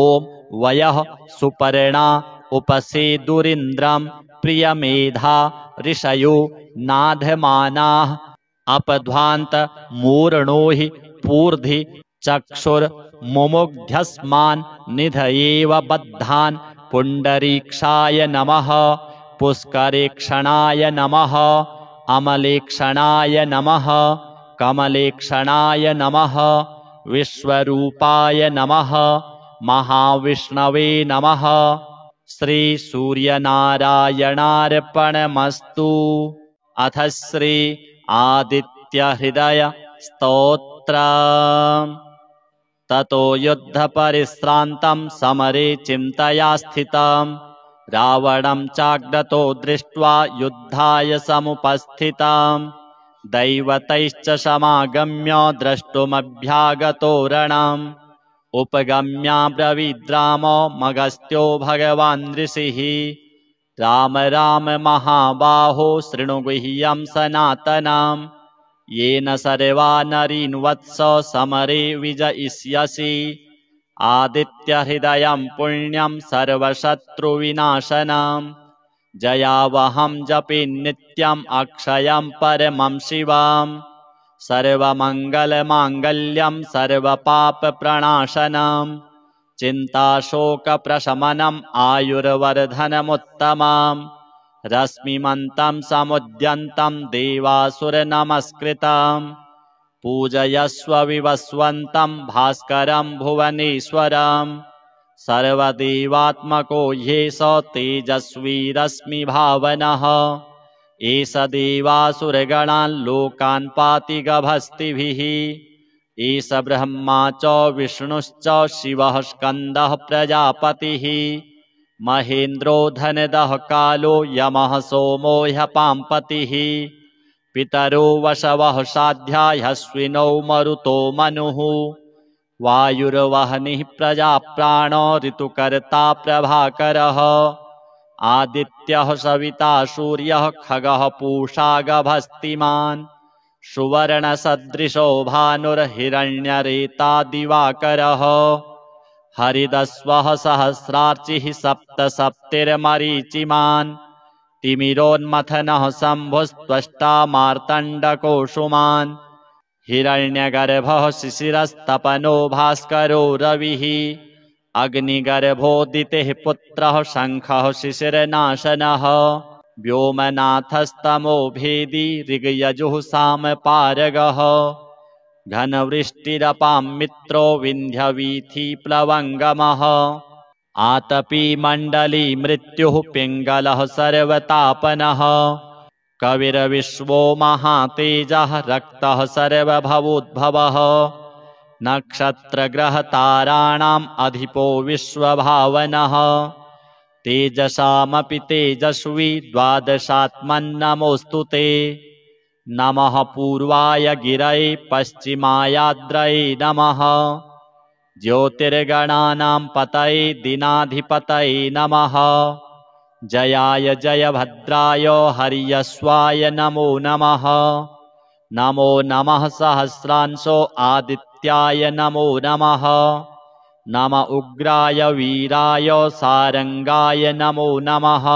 A: वयः सुपर्णा उपसेदुरिन्द्रं प्रियमेधा ऋषयो नाधमानाः अपध्वान्त मूर्णो हि पूर्धि चक्षुर्मुमुग्ध्यस्मान् निधयेव बद्धान्। पुण्डरीक्षाय नमः। पुष्करेक्षणाय नमः। अमलेक्षणाय नमः। कमलेक्षणाय नमः। विश्वरूपाय नमः। महाविष्णवे नमः। श्री सूर्यनारायणार्पणमस्तु। अथ श्री आदित्यहृदय स्तोत्र। ततो युद्धपरिश्रान्तं समरे चिन्तया स्थितं रावणं चाग्रतो दृष्ट्वा युद्धाय समुपस्थितं दैवतैश्च समागम्य द्रष्टुमभ्यागतो रणम् उपगम्याब्रवीद्रामो मगस्त्यो भगवान् ऋषिः राम राम महाबाहो शृणु गुह्यं सनातनम् येन सर्वा नरीन् वत्स समरे विजयिष्यसि आदित्यहृदयं पुण्यं सर्वशत्रुविनाशनम् जयावहं जपे नित्यम् अक्षयं परमं शिवम् सर्वमङ्गलमाङ्गल्यं सर्वपापप्रणाशनम् चिन्ताशोकप्रशमनम् आयुर्वर्धनमुत्तमम् रश्मिमन्तं समुद्यन्तं देवासुरनमस्कृतं पूजयस्व विवस्वन्तं भास्करं भुवनेश्वरं सर्वदेवात्मको ह्येष तेजस्वी रश्मिभावनः एष देवासुरगणान् लोकान् पाति गभस्तिभिः एष ब्रह्मा च विष्णुश्च शिवः स्कन्दः प्रजापतिः महेन्द्रो धनदः कालो यमः सोमो ह्यपाम्पतिः पितरो वशवः साध्या ह्यश्विनौ मरुतो मनुः वायुर्वह्निः प्रजाप्राणो ऋतुकर्ता प्रभाकरः आदित्यः सविता सूर्यः खगः पूषा गभस्तिमान् सुवर्णसदृशो भानुर्हिरण्यरेता दिवाकरः हरिदस्वः सहस्रार्चिः सप्त सप्तिर्मरीचिमान् तिमिरोन्मथनः शम्भुस्त्वष्टा मार्तण्डकोशुमान् हिरण्यगर्भः शिशिरस्तपनो भास्करो रविः अग्निगर्भोदितेः पुत्रः शङ्खः शिशिरनाशनः व्योमनाथस्तमो भेदी ऋग्यजुः सामपारगः घनवृष्टिरपां मित्रो विन्ध्यवीथि प्लवङ्गमः आतपी मण्डली मृत्युः पिङ्गलः सर्वतापनः कविर्विश्वो महातेजः रक्तः सर्वभवोद्भवः नक्षत्रग्रहताराणाम् अधिपो विश्वभावनः तेजसामपि तेजस्वी द्वादशात्मन्नमोऽस्तु ते नमः पूर्वाय गिरये पश्चिमायाद्रये नमः ज्योतिर्गणानां पतये दिनाधिपतये नमः जयाय जयभद्राय हर्यश्वाय नमो नमः नमो नमः सहस्रांशो आदित्याय नमो नमः नम उग्राय वीराय सारंगाय नमो नमः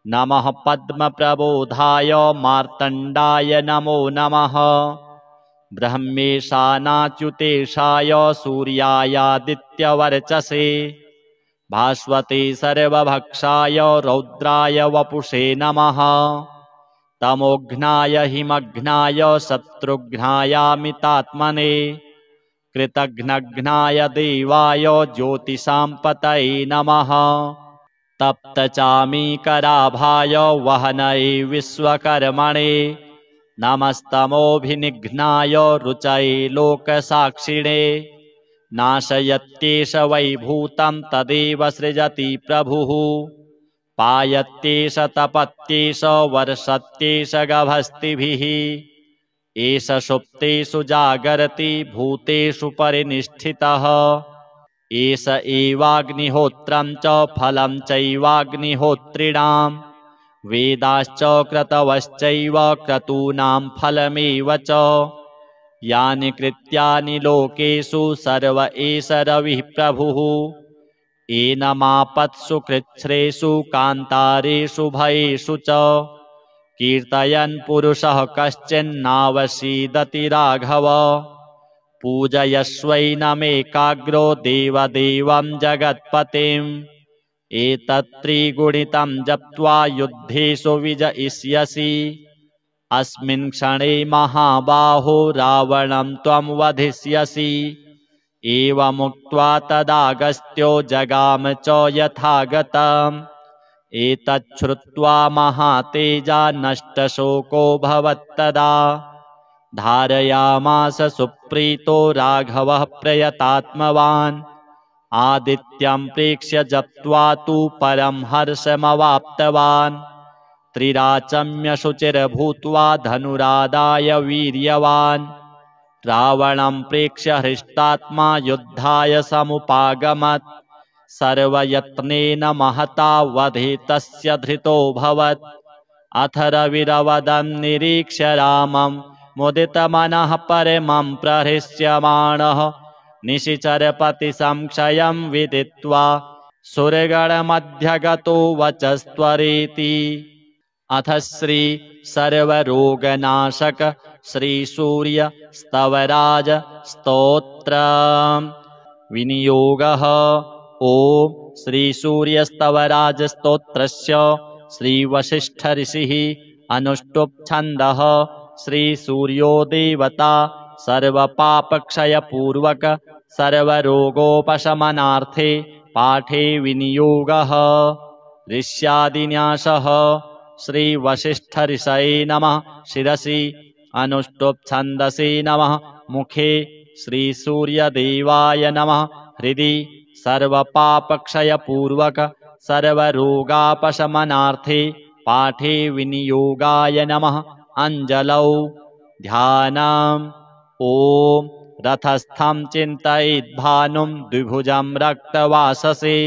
A: नमः पद्मप्रबोधाय मार्तण्डाय नमो नमः ब्रह्मेशानाच्युतेशाय सूर्यायादित्यवर्चसे भास्वते सर्वभक्षाय रौद्राय वपुषे नमः तमोघ्नाय हिमघ्नाय शत्रुघ्नायामितात्मने कृतघ्नघ्नाय देवाय ज्योतिषां पतये नमः तप्तचामीकराभाय वहनये विश्वकर्मणे नमस्तमोभिनिघ्नाय रुचये लोकसाक्षिणे नाशयत्येष वैभूतं तदेव सृजति प्रभुः पायत्येष तपत्येष वर्षत्येष गभस्तिभिः एष सुप्तेषु जागर्ति भूतेषु परिनिष्ठितः एष एवाग्निहोत्रं च फलं चैवाग्निहोत्रिणां वेदाश्च क्रतवश्चैव क्रतूनां फलमेव च यानि कृत्यानि लोकेषु सर्व एष रविः प्रभुः एनमापत्सु कृच्छ्रेषु कान्तारेषु भयेषु च कीर्तयन् पुरुषः कश्चिन्नावसीदति राघव पूजयस्वैनमेकाग्रो देवदेवं जगत्पतिम् एतत्त्रिगुणितं जप्त्वा युद्धेषु विजयिष्यसि अस्मिन् क्षणे महाबाहो रावणं त्वं वधिष्यसि एवमुक्त्वा तदागस्त्यो जगाम च यथागतम् एतच्छ्रुत्वा महातेजा नष्टशोको भवत्तदा धारयामास सुप्रीतो राघवः प्रयतात्मवान् आदित्यं प्रेक्ष्य जप्त्वा तु परं हर्षमवाप्तवान् त्रिराचम्य शुचिर्भूत्वा धनुरादाय वीर्यवान् रावणं प्रेक्ष्य हृष्टात्मा युद्धाय समुपागमत् सर्वयत्नेन महता वधे तस्य धृतोऽभवत् अथ रविरवदन् निरीक्ष्य रामं मुदितमनः परमं प्रहृष्यमाणः निशिचरपतिसंक्षयं विदित्वा सुरगणमध्यगतो वचस्त्वरेति अथ श्री सर्वरोगनाशक श्री सूर्य स्तवराज स्तोत्र विनियोगः ओम श्री सूर्य स्तवराज स्तोत्रस्य श्री वशिष्ठ ऋषिः अनुष्टुप् छन्दः श्री सूर्यो देवता सर्वपापक्षयपूर्वक सर्वरोगोपशमनार्थे पाठे विनियोगः ऋष्यादिन्यासः श्री वशिष्ठ ऋषये नमः शिरसि अनुष्टुप् छन्दसि नमः मुखे श्री सूर्यदेवाय नमः हृदि सर्वपापक्षयपूर्वक सर्वरोगापशमनार्थे पाठे विनियोगाय नमः अंजलौ ध्यानम् ओम रथस्थं चिन्तयेद्भानुं द्विभुजं रक्तवाससे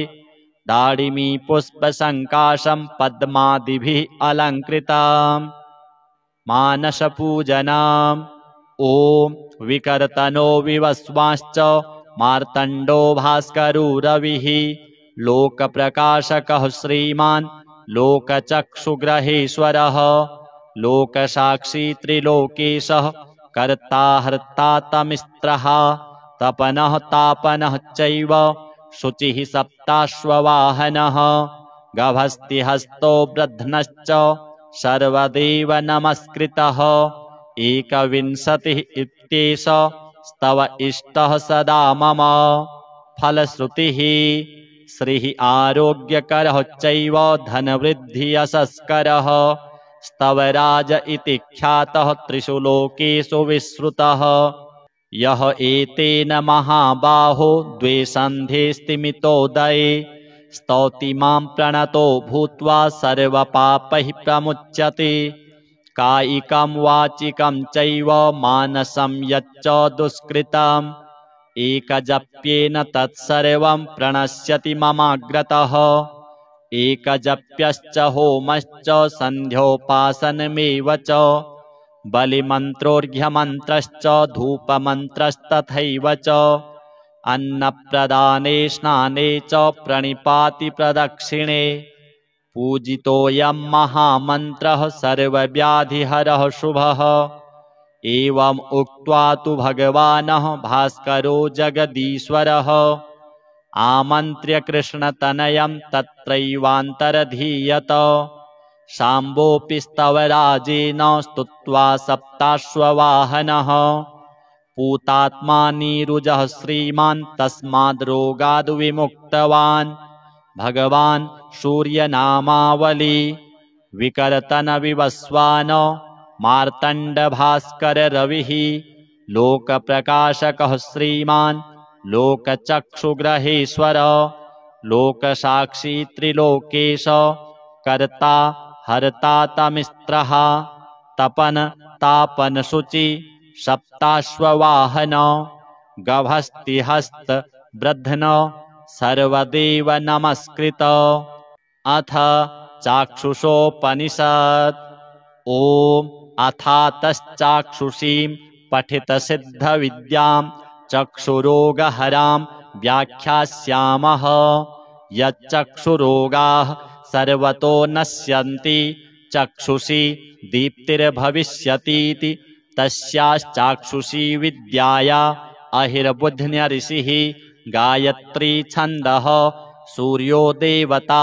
A: दाडिमी पुष्पसङ्काशं पद्मादिभिः अलङ्कृताम् मानसपूजनम् ओम विकर्तनो विवस्वांश्च मार्तण्डो भास्करो रविः लोकप्रकाशकः श्रीमान् लोकचक्षुग्रहेश्वरः लोकसाक्षी त्रिलोकेशः कर्ता हर्ता तमिस्त्रः तपनः तापनः चैव शुचिः सप्ताश्ववाहनः गभस्तिहस्तो वृद्धनश्च सर्वदेव नमस्कृतः एकविंशतिः इत्येष स्तव इष्टः सदा मम फलश्रुतिः श्रीः आरोग्यकरः चैव धनवृद्धियशस्करः स्तवराज इति ख्यातः त्रिषु लोकेषु विश्रुतः यः एतेन महाबाहो द्वेषन्धेस्तिमितोदये स्तौति मां प्रणतो भूत्वा सर्वपापैः प्रमुच्यते कायिकं वाचिकं चैव मानसं यच्च दुष्कृतम् एकजप्येन तत्सर्वं प्रणश्यति ममाग्रतः एकजप्यश्च होमश्च सन्ध्योपासनमेव च बलिमन्त्रोऽर्घ्यमन्त्रश्च धूपमन्त्रस्तथैव च अन्नप्रदाने स्नाने च प्रणिपाति प्रदक्षिणे पूजितोऽयं महामन्त्रः सर्वव्याधिहरः शुभः एवम् उक्त्वा तु भगवानः भास्करो जगदीश्वरः आमन्त्र्य कृष्णतनयं तत्रैवान्तरधीयत शाम्बोऽपि स्तवराजेन स्तुत्वा सप्ताश्ववाहनः पूतात्मा नीरुजः श्रीमान् तस्माद् रोगाद् विमुक्तवान् भगवान् सूर्यनामावली विकर्तनविवस्वान् मार्तण्डभास्कररविः लोकप्रकाशकः श्रीमान् लोकचक्षुग्रहेश्वर लोकसाक्षी त्रिलोकेश कर्ता हर्ता तमिस्त्रः तपन तापन शुचि सप्ताश्ववाहन गभस्तिहस्त वृद्धन सर्वदेव नमस्कृत अथ चाक्षुषोपनिषत् ॐ अथातश्चाक्षुषीं पठितसिद्धविद्यां चक्षुरोगहरां व्याख्यास्यामः यच्चक्षुरोगाः सर्वतो नश्यन्ति चक्षुषी दीप्तिर्भविष्यतीति तस्याश्चाक्षुषी विद्याया अहिर्बुध्न्य ऋषिः गायत्री छन्दः सूर्यो देवता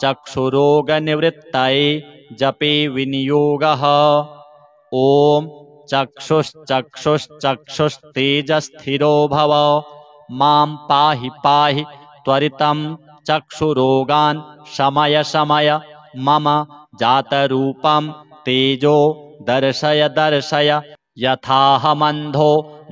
A: चक्षुरोगनिवृत्तये जपे विनियोगः ॐ चक्षुश्चक्षुश्चक्षुस्तेजस्थिरो भव मां पाहि पाहि त्वरितं चक्षुरोगान् शमय शमय मम जातरूपं तेजो दर्शय दर्शय यथाहमन्धो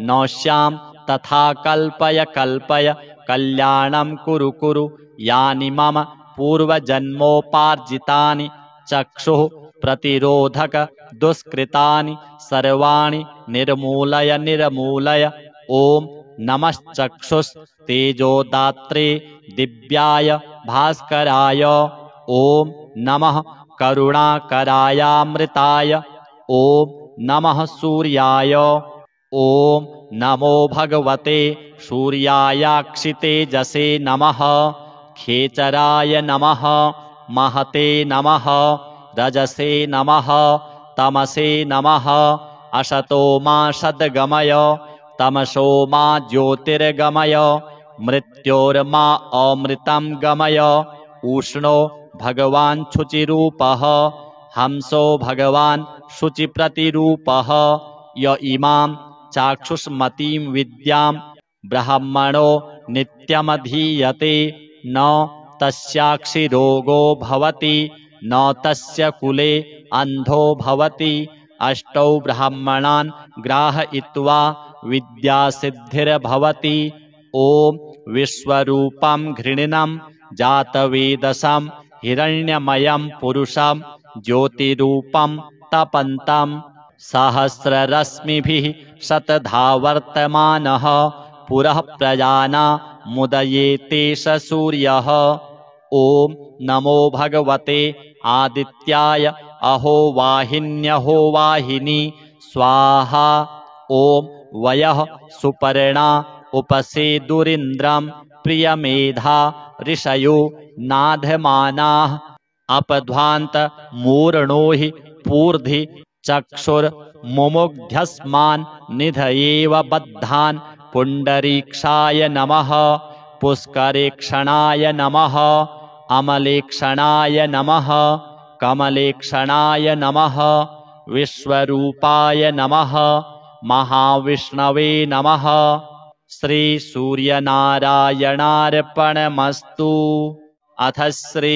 A: नश्यां तथा कल्पय कल्पय कल्याणं कुरु कुरु यानि मम पूर्वजन्मोपार्जितानि चक्षुः प्रतिरोधक दुष्कृतानि सर्वाणि निर्मूलय निर्मूलय ॐ नमश्चक्षुस्तेजोदात्रे दिव्याय भास्कराय ॐ नमः करुणाकरायामृताय ॐ नमः सूर्याय ॐ नमो भगवते सूर्यायाक्षितेजसे नमः खेचराय नमः महते नमः रजसे नमः तमसे नमः असतो मा सद्गमय तमसो मा ज्योतिर्गमय मृत्योर्मा अमृतं गमय उष्णो भगवान् शुचिरूपः हंसो भगवान् शुचिप्रतिरूपः य इमां चाक्षुष्मतीं विद्यां ब्रह्मणो नित्यमधीयते न तस्याक्षिरोगो भवति न तस्य कुले अन्धो भवति अष्टौ ब्राह्मणान् ग्राहयित्वा विद्यासिद्धिर्भवति ॐ विश्वरूपं घृणिनं जातवेदसं हिरण्यमयं पुरुषं ज्योतिरूपं तपन्तं सहस्ररश्मिभिः शतधा वर्तमानः पुरः प्रजाना मुदयेते स सूर्यः ॐ नमो भगवते आदित्याय अहो वाहिन्यहो वाहिनी स्वाहा ॐ वयः सुपर्णा उपसेदुरिन्द्रं प्रियमेधा ऋषयो नाधमानाः अपध्वान्त मूर्णो हि पूर्धि चक्षुर्मुमुग्ध्यस्मान् निधयेव बद्धान् पुण्डरीक्षाय नमः पुष्करेक्षणाय नमः अमलेक्षणाय नमः कमलेक्षणाय नमः विश्वरूपाय नमः महाविष्णवे नमः श्री सूर्यनारायणार्पणमस्तु अथ श्री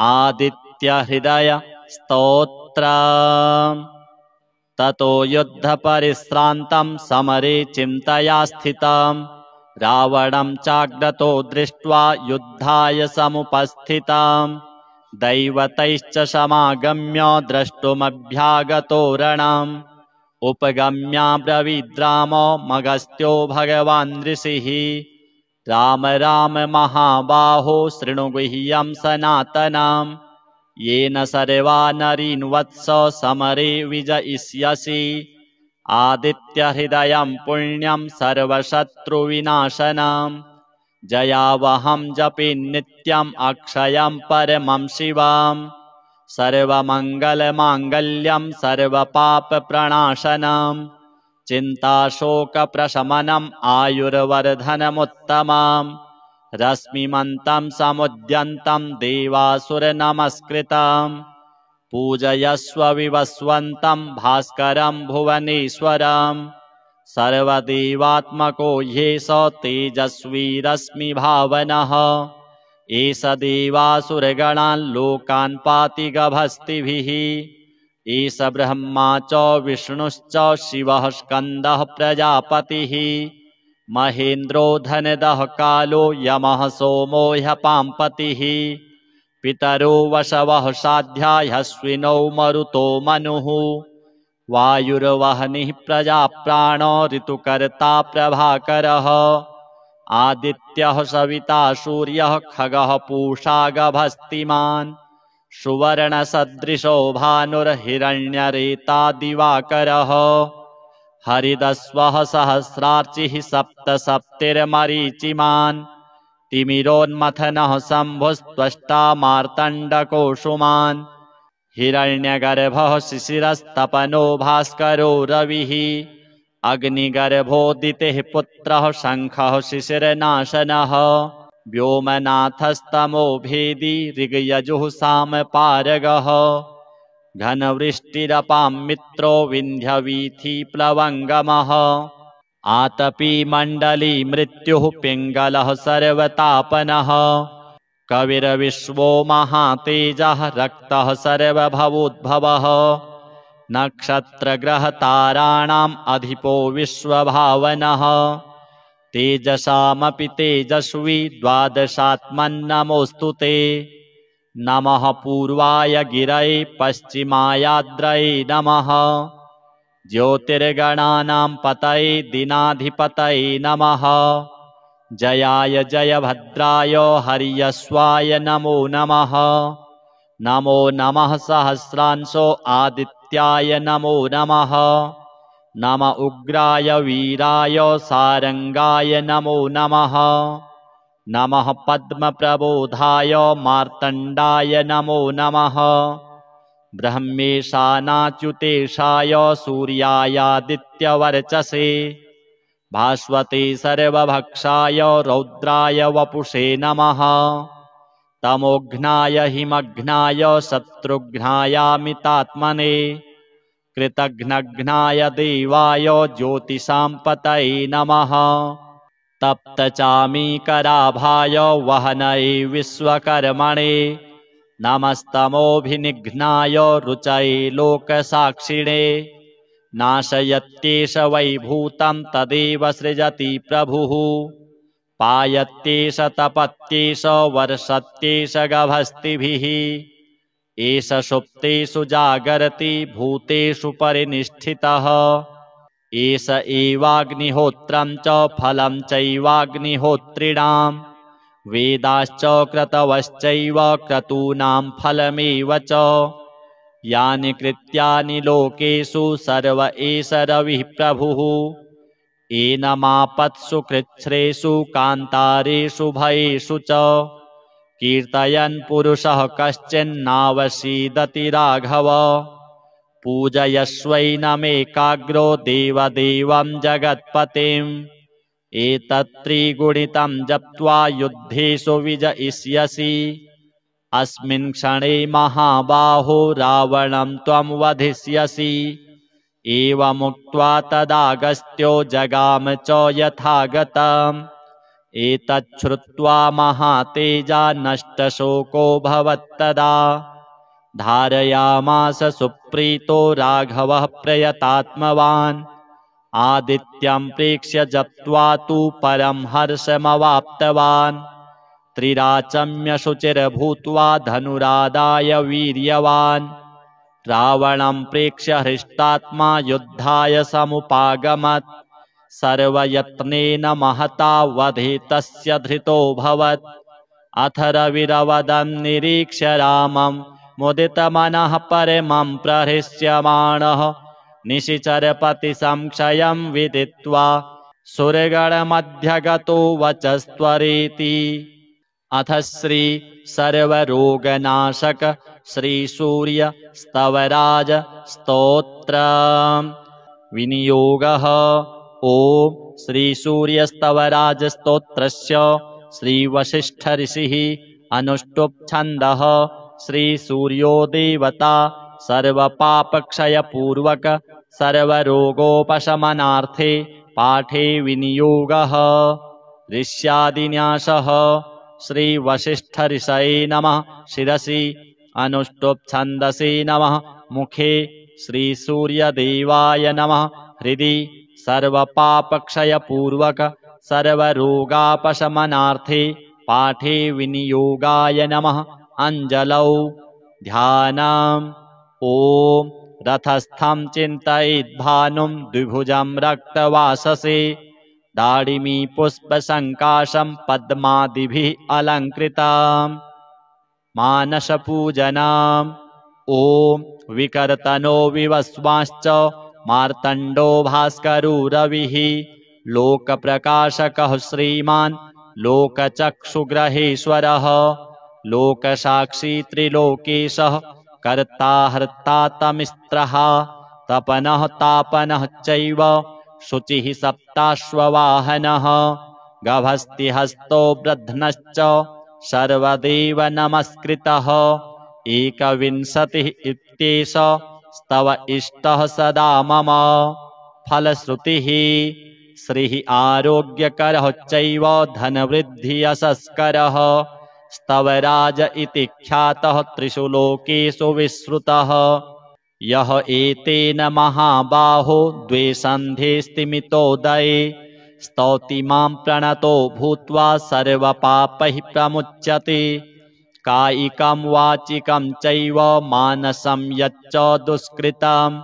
A: आदित्यहृदय स्तोत्रम् ततो युद्धपरिश्रान्तं समरे चिन्तया स्थितं रावणं चाग्रतो दृष्ट्वा युद्धाय समुपस्थितं दैवतैश्च समागम्य द्रष्टुमभ्यागतो रणम् उपगम्याब्रवीद्रामो मगस्त्यो भगवान् ऋषिः राम राम महाबाहो शृणु गुह्यं सनातनम् येन सर्वा नरीन् वत्स समरे विजयिष्यसि आदित्यहृदयं पुण्यं सर्वशत्रुविनाशनम् जयावहं जपे नित्यम् अक्षयं परमं शिवम् सर्वमङ्गलमाङ्गल्यं सर्वपापप्रणाशनम् चिन्ताशोकप्रशमनम् आयुर्वर्धनमुत्तमम् रश्मिमन्तं समुद्यन्तं देवासुरनमस्कृतं पूजयस्व विवस्वन्तं भास्करं भुवनेश्वरम् सर्वदेवात्मको ह्येष तेजस्वी रश्मिभावनः एष देवासुरगणान् लोकान् पाति गभस्तिभिः एष ब्रह्मा च विष्णुश्च शिवः स्कन्दः प्रजापतिः महेन्द्रो धनदः कालो यमः सोमो ह्यपाम्पतिः पितरो वशवः साध्या ह्यश्विनौ मरुतो मनुः वायुर्वह्निः प्रजाप्राणो ऋतुकर्ता प्रभाकरः आदित्यः सविता सूर्यः खगः पूषा गभस्तिमान् सुवर्णसदृशो भानुर्हिरण्यरेता दिवाकरः हरिदस्वः सहस्रार्चिः सप्त सप्तिर्मरीचिमान् तिमिरोन्मथनः शम्भुस्त्वष्टा मार्तण्डकोशुमान् हिरण्यगर्भः शिशिरस्तपनो भास्करो रविः अग्निगर्भोदितेः पुत्रः शङ्खः शिशिरनाशनः व्योमनाथस्तमो भेदी ऋग्यजुः सामपारगः घनवृष्टिरपां मित्रो विन्ध्यवीथिप्लवङ्गमः आतपी मण्डली मृत्युः पिङ्गलः सर्वतापनः कविर्विश्वो महातेजः रक्तः सर्वभवोद्भवः नक्षत्रग्रहताराणाम् अधिपो विश्वभावनः तेजसामपि तेजस्वी द्वादशात्मन्नमोऽस्तु ते नमः पूर्वाय गिरये पश्चिमायाद्रये नमः ज्योतिर्गणानां पतये दिनाधिपतये नमः जयाय जयभद्राय हर्यश्वाय नमो नमः नमो नमः सहस्रांशो आदित्याय नमो नमः नम उग्राय वीराय सारंगाय नमो नमः नमः पद्मप्रबोधाय मार्तण्डाय नमो नमः ब्रह्मेशानाच्युतेशाय सूर्यायादित्यवर्चसे भास्वते सर्वभक्षाय रौद्राय वपुषे नमः तमोघ्नाय हिमघ्नाय शत्रुघ्नायामितात्मने कृतघ्नघ्नाय देवाय ज्योतिषां पतये नमः तप्तचामीकराभाय वहनये विश्वकर्मणे नमस्तमोभिनिघ्नाय रुचये लोकसाक्षिणे नाशयत्येष वैभूतं तदेव सृजति प्रभुः पायत्येष तपत्येष वर्षत्येष गभस्तिभिः एष सुप्तेषु जागर्ति भूतेषु परिनिष्ठितः एष एवाग्निहोत्रं च फलं चैवाग्निहोत्रिणां वेदाश्च क्रतवश्चैव क्रतूनां फलमेव च यानि कृत्यानि लोकेषु सर्व एष रविः प्रभुः एनमापत्सु कृच्छ्रेषु कान्तारेषु भयेषु च कीर्तयन् पुरुषः कश्चिन्नावसीदति राघव पूजयस्वैनमेकाग्रो देवदेवं जगत्पतिम् एतत्त्रिगुणितं जप्त्वा युद्धेषु विजयिष्यसि अस्मिन् क्षणे महाबाहो रावणं त्वं वधिष्यसि एवमुक्त्वा तदागस्त्यो जगाम च यथागतम् एतच्छ्रुत्वा महातेजा नष्टशोको भवत्तदा धारयामास सुप्रीतो राघवः प्रयतात्मवान् आदित्यं प्रेक्ष्य जप्त्वा तु परं हर्षमवाप्तवान् त्रिराचम्य शुचिर्भूत्वा धनुरादाय वीर्यवान् रावणं प्रेक्ष्य हृष्टात्मा युद्धाय समुपागमत् सर्वयत्नेन महता वधे तस्य धृतोऽभवत् अथ रविरवदन् निरीक्ष्य रामं मुदितमनः परमं प्रहृष्यमाणः निशिचरपति संशयं विदित्वा सुरगणमध्यगतो वचस्त्वरेति। अथ श्री सर्वरोगनाशक श्री सूर्य स्तवराज स्तोत्र विनियोगः। ओम श्री सूर्य स्तवराज स्तोत्रस्य श्री वशिष्ठ ऋषिः अनुष्टुप् छन्दः। श्री सूर्यो देवता सर्वपापक्षय पूर्वक सर्वरोगोपशमनार्थे पाठे विनियोगः। ऋष्यादिन्यासः। श्री वशिष्ठ ऋषये नमः शिरसि अनुष्टुप् छन्दसि नमः मुखे श्री सूर्यदेवाय नमः हृदि सर्वपापक्षय पूर्वक सर्वरोगापशमनार्थे पाठे विनियोगाय नमः अंजलौ। ध्यानम्। ओम रथस्थं चिन्तयेद्भानुं द्विभुजं रक्तवाससे दाडिमी पुष्पसङ्काशं पद्मादिभिः अलङ्कृताम् मानसपूजनम्। ओम विकर्तनो विवस्वांश्च मार्तण्डो भास्करो रविः लोकप्रकाशकः श्रीमान् लोकचक्षुग्रहेश्वरः लोकसाक्षी त्रिलोकेशः कर्ता हर्ता तमिस्त्रः तपनः तापनः चैव शुचिः सप्ताश्ववाहनः गभस्तिहस्तो ब्रध्नश्च सर्वदेव नमस्कृतः एकविंशतिः इत्येष स्तव इष्टः सदा मम फलश्रुतिः श्रीः आरोग्यकरः चैव धनवृद्धियशस्करः स्तवराज इति ख्यातः त्रिषु लोकेषु विश्रुतः यः एतेन महाबाहो द्वे सन्धे स्तिमितोदये स्तौति मां प्रणतो भूत्वा सर्वपापैः प्रमुच्यते कायिकं वाचिकं चैव मानसं यच्च दुष्कृतम्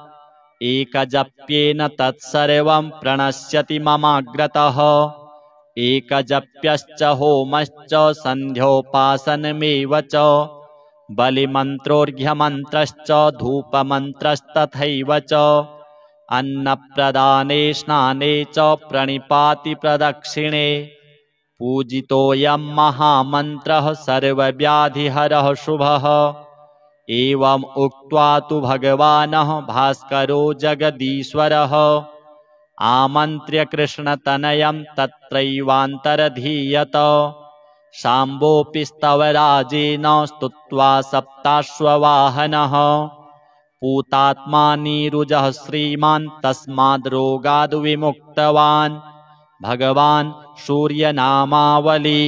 A: एकजप्येन तत्सर्वं प्रणश्यति ममाग्रतः एकजप्यश्च होमश्च सन्ध्योपासनमेव च बलिमन्त्रोऽर्घ्यमन्त्रश्च धूपमन्त्रस्तथैव च अन्नप्रदाने स्नाने च प्रणिपाति प्रदक्षिणे पूजितोऽयं महामन्त्रः सर्वव्याधिहरः शुभः एवम् उक्त्वा तु भगवानः भास्करो जगदीश्वरः आमन्त्र्य कृष्णतनयं तत्रैवान्तरधीयत शाम्बोऽपि स्तवराजेन स्तुत्वा सप्ताश्ववाहनः पूतात्मा नीरुजः श्रीमान् तस्माद्रोगाद् विमुक्तवान् भगवान् सूर्यनामावली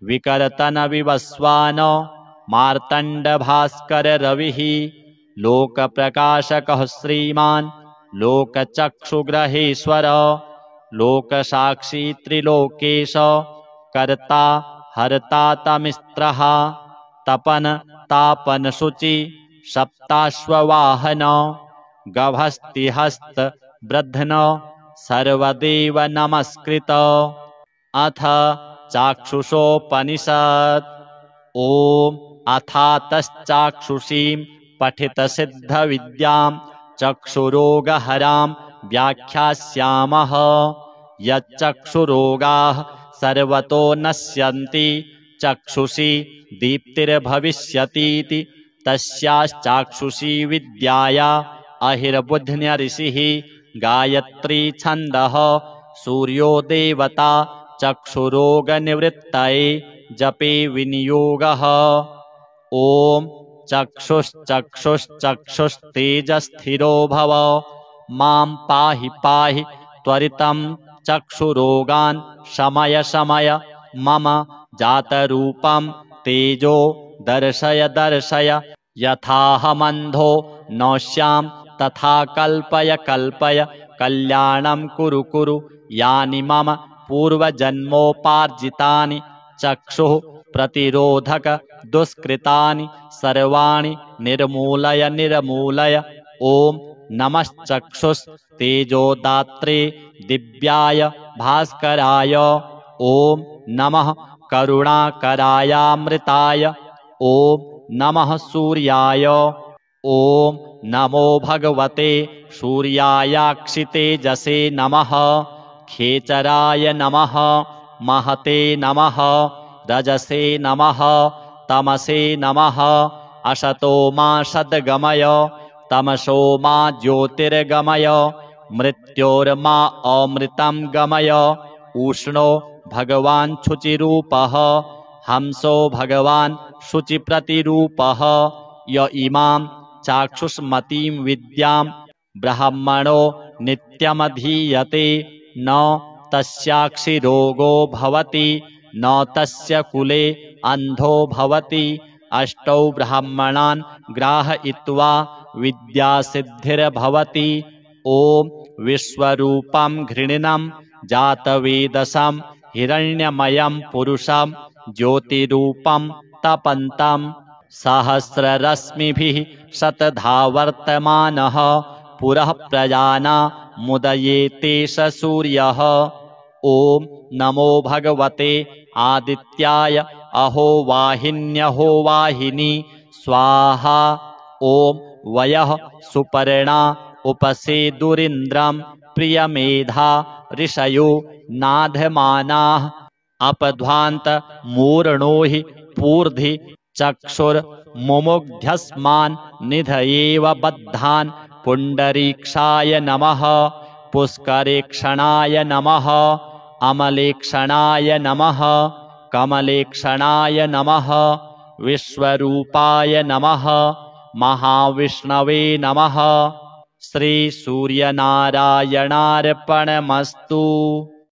A: विकर्तनविवस्वान् मार्तण्डभास्कर रविः लोकप्रकाशकः श्रीमान् लोकचक्षुग्रहेश्वर लोकसाक्षी त्रिलोकेश कर्ता हर्ता तमिस्त्रः तपन तापन शुचि सप्ताश्ववाहन गभस्तिहस्त ब्रध्न सर्वदेव नमस्कृत। अथ चाक्षुषोपनिषत्। ओम अथातश्चाक्षुषीं पठितसिद्धविद्यां चक्षुरोगहरां व्याख्यास्यामः यच्चक्षुरोगाः सर्वतो नश्यन्ति चक्षुषी दीप्तिर्भविष्यतीति तस्याश्चाक्षुषी विद्याया अहिर्बुध्न्य ऋषिः गायत्री छन्दः सूर्यो देवता चक्षुरोगनिवृत्तये जपे विनियोगः। ओम चक्षुश्चक्षुश्चक्षुस्तेजस्थिरो भव मां पाहि पाहि त्वरितं चक्षुरोगान् शमय शमय मम जातरूपं तेजो दर्शय दर्शय यथाहमन्धो नौष्यां तथा कल्पय कल्पय कल्याणं कुरु कुरु यानि मम पूर्वजन्मोपार्जितानि चक्षुः प्रतिरोधक दुष्कृतानि सर्वाणि निर्मूलय निर्मूलय। ॐ नमश्चक्षुस्तेजोदात्रे दिव्याय भास्कराय। ॐ नमः करुणाकरायामृताय। ॐ नमः सूर्याय। ॐ नमो भगवते सूर्यायाक्षितेजसे नमः। खेचराय नमः। महते नमः। रजसे नमः। तमसे नमः। असतो मा सद्गमय तमसो मा ज्योतिर्गमय। मृत्योर्मा अमृतं गमय। उष्णो भगवान् शुचिरूपः। हंसो भगवान् शुचिप्रतिरूपः। य इमां चाक्षुष्मतीं विद्यां ब्रह्मणो नित्यमधीयते न तस्याक्षिरोगो भवति न तस्य कुले अन्धो भवति। अष्टौ ब्राह्मणान् ग्राहयित्वा विद्यासिद्धिर्भवति। ॐ विश्वरूपं घृणिनं जातवेदसं हिरण्यमयं पुरुषं ज्योतिरूपं तपन्तं सहस्ररश्मिभिः शतधावर्तमानः पुरः प्रजानामुदयेते स सूर्यः। ॐ नमो भगवते आदित्याय अहो वाहिन्यहो वाहिनी स्वाहा। ॐ वयः सुपर्णा उपसेदुरिन्द्रं प्रियमेधा ऋषयो नाधमानाः अपध्वान्त मूर्णो हि पूर्धि चक्षुर्मुमुग्ध्यस्मान् निधयेव बद्धान्। पुण्डरीक्षाय नमः। पुष्करेक्षणाय नमः। अमलेक्षणाय नमः। कमलेक्षणाय नमः। विश्वरूपाय नमः। महाविष्णवे नमः। श्री सूर्यनारायणार्पणमस्तु।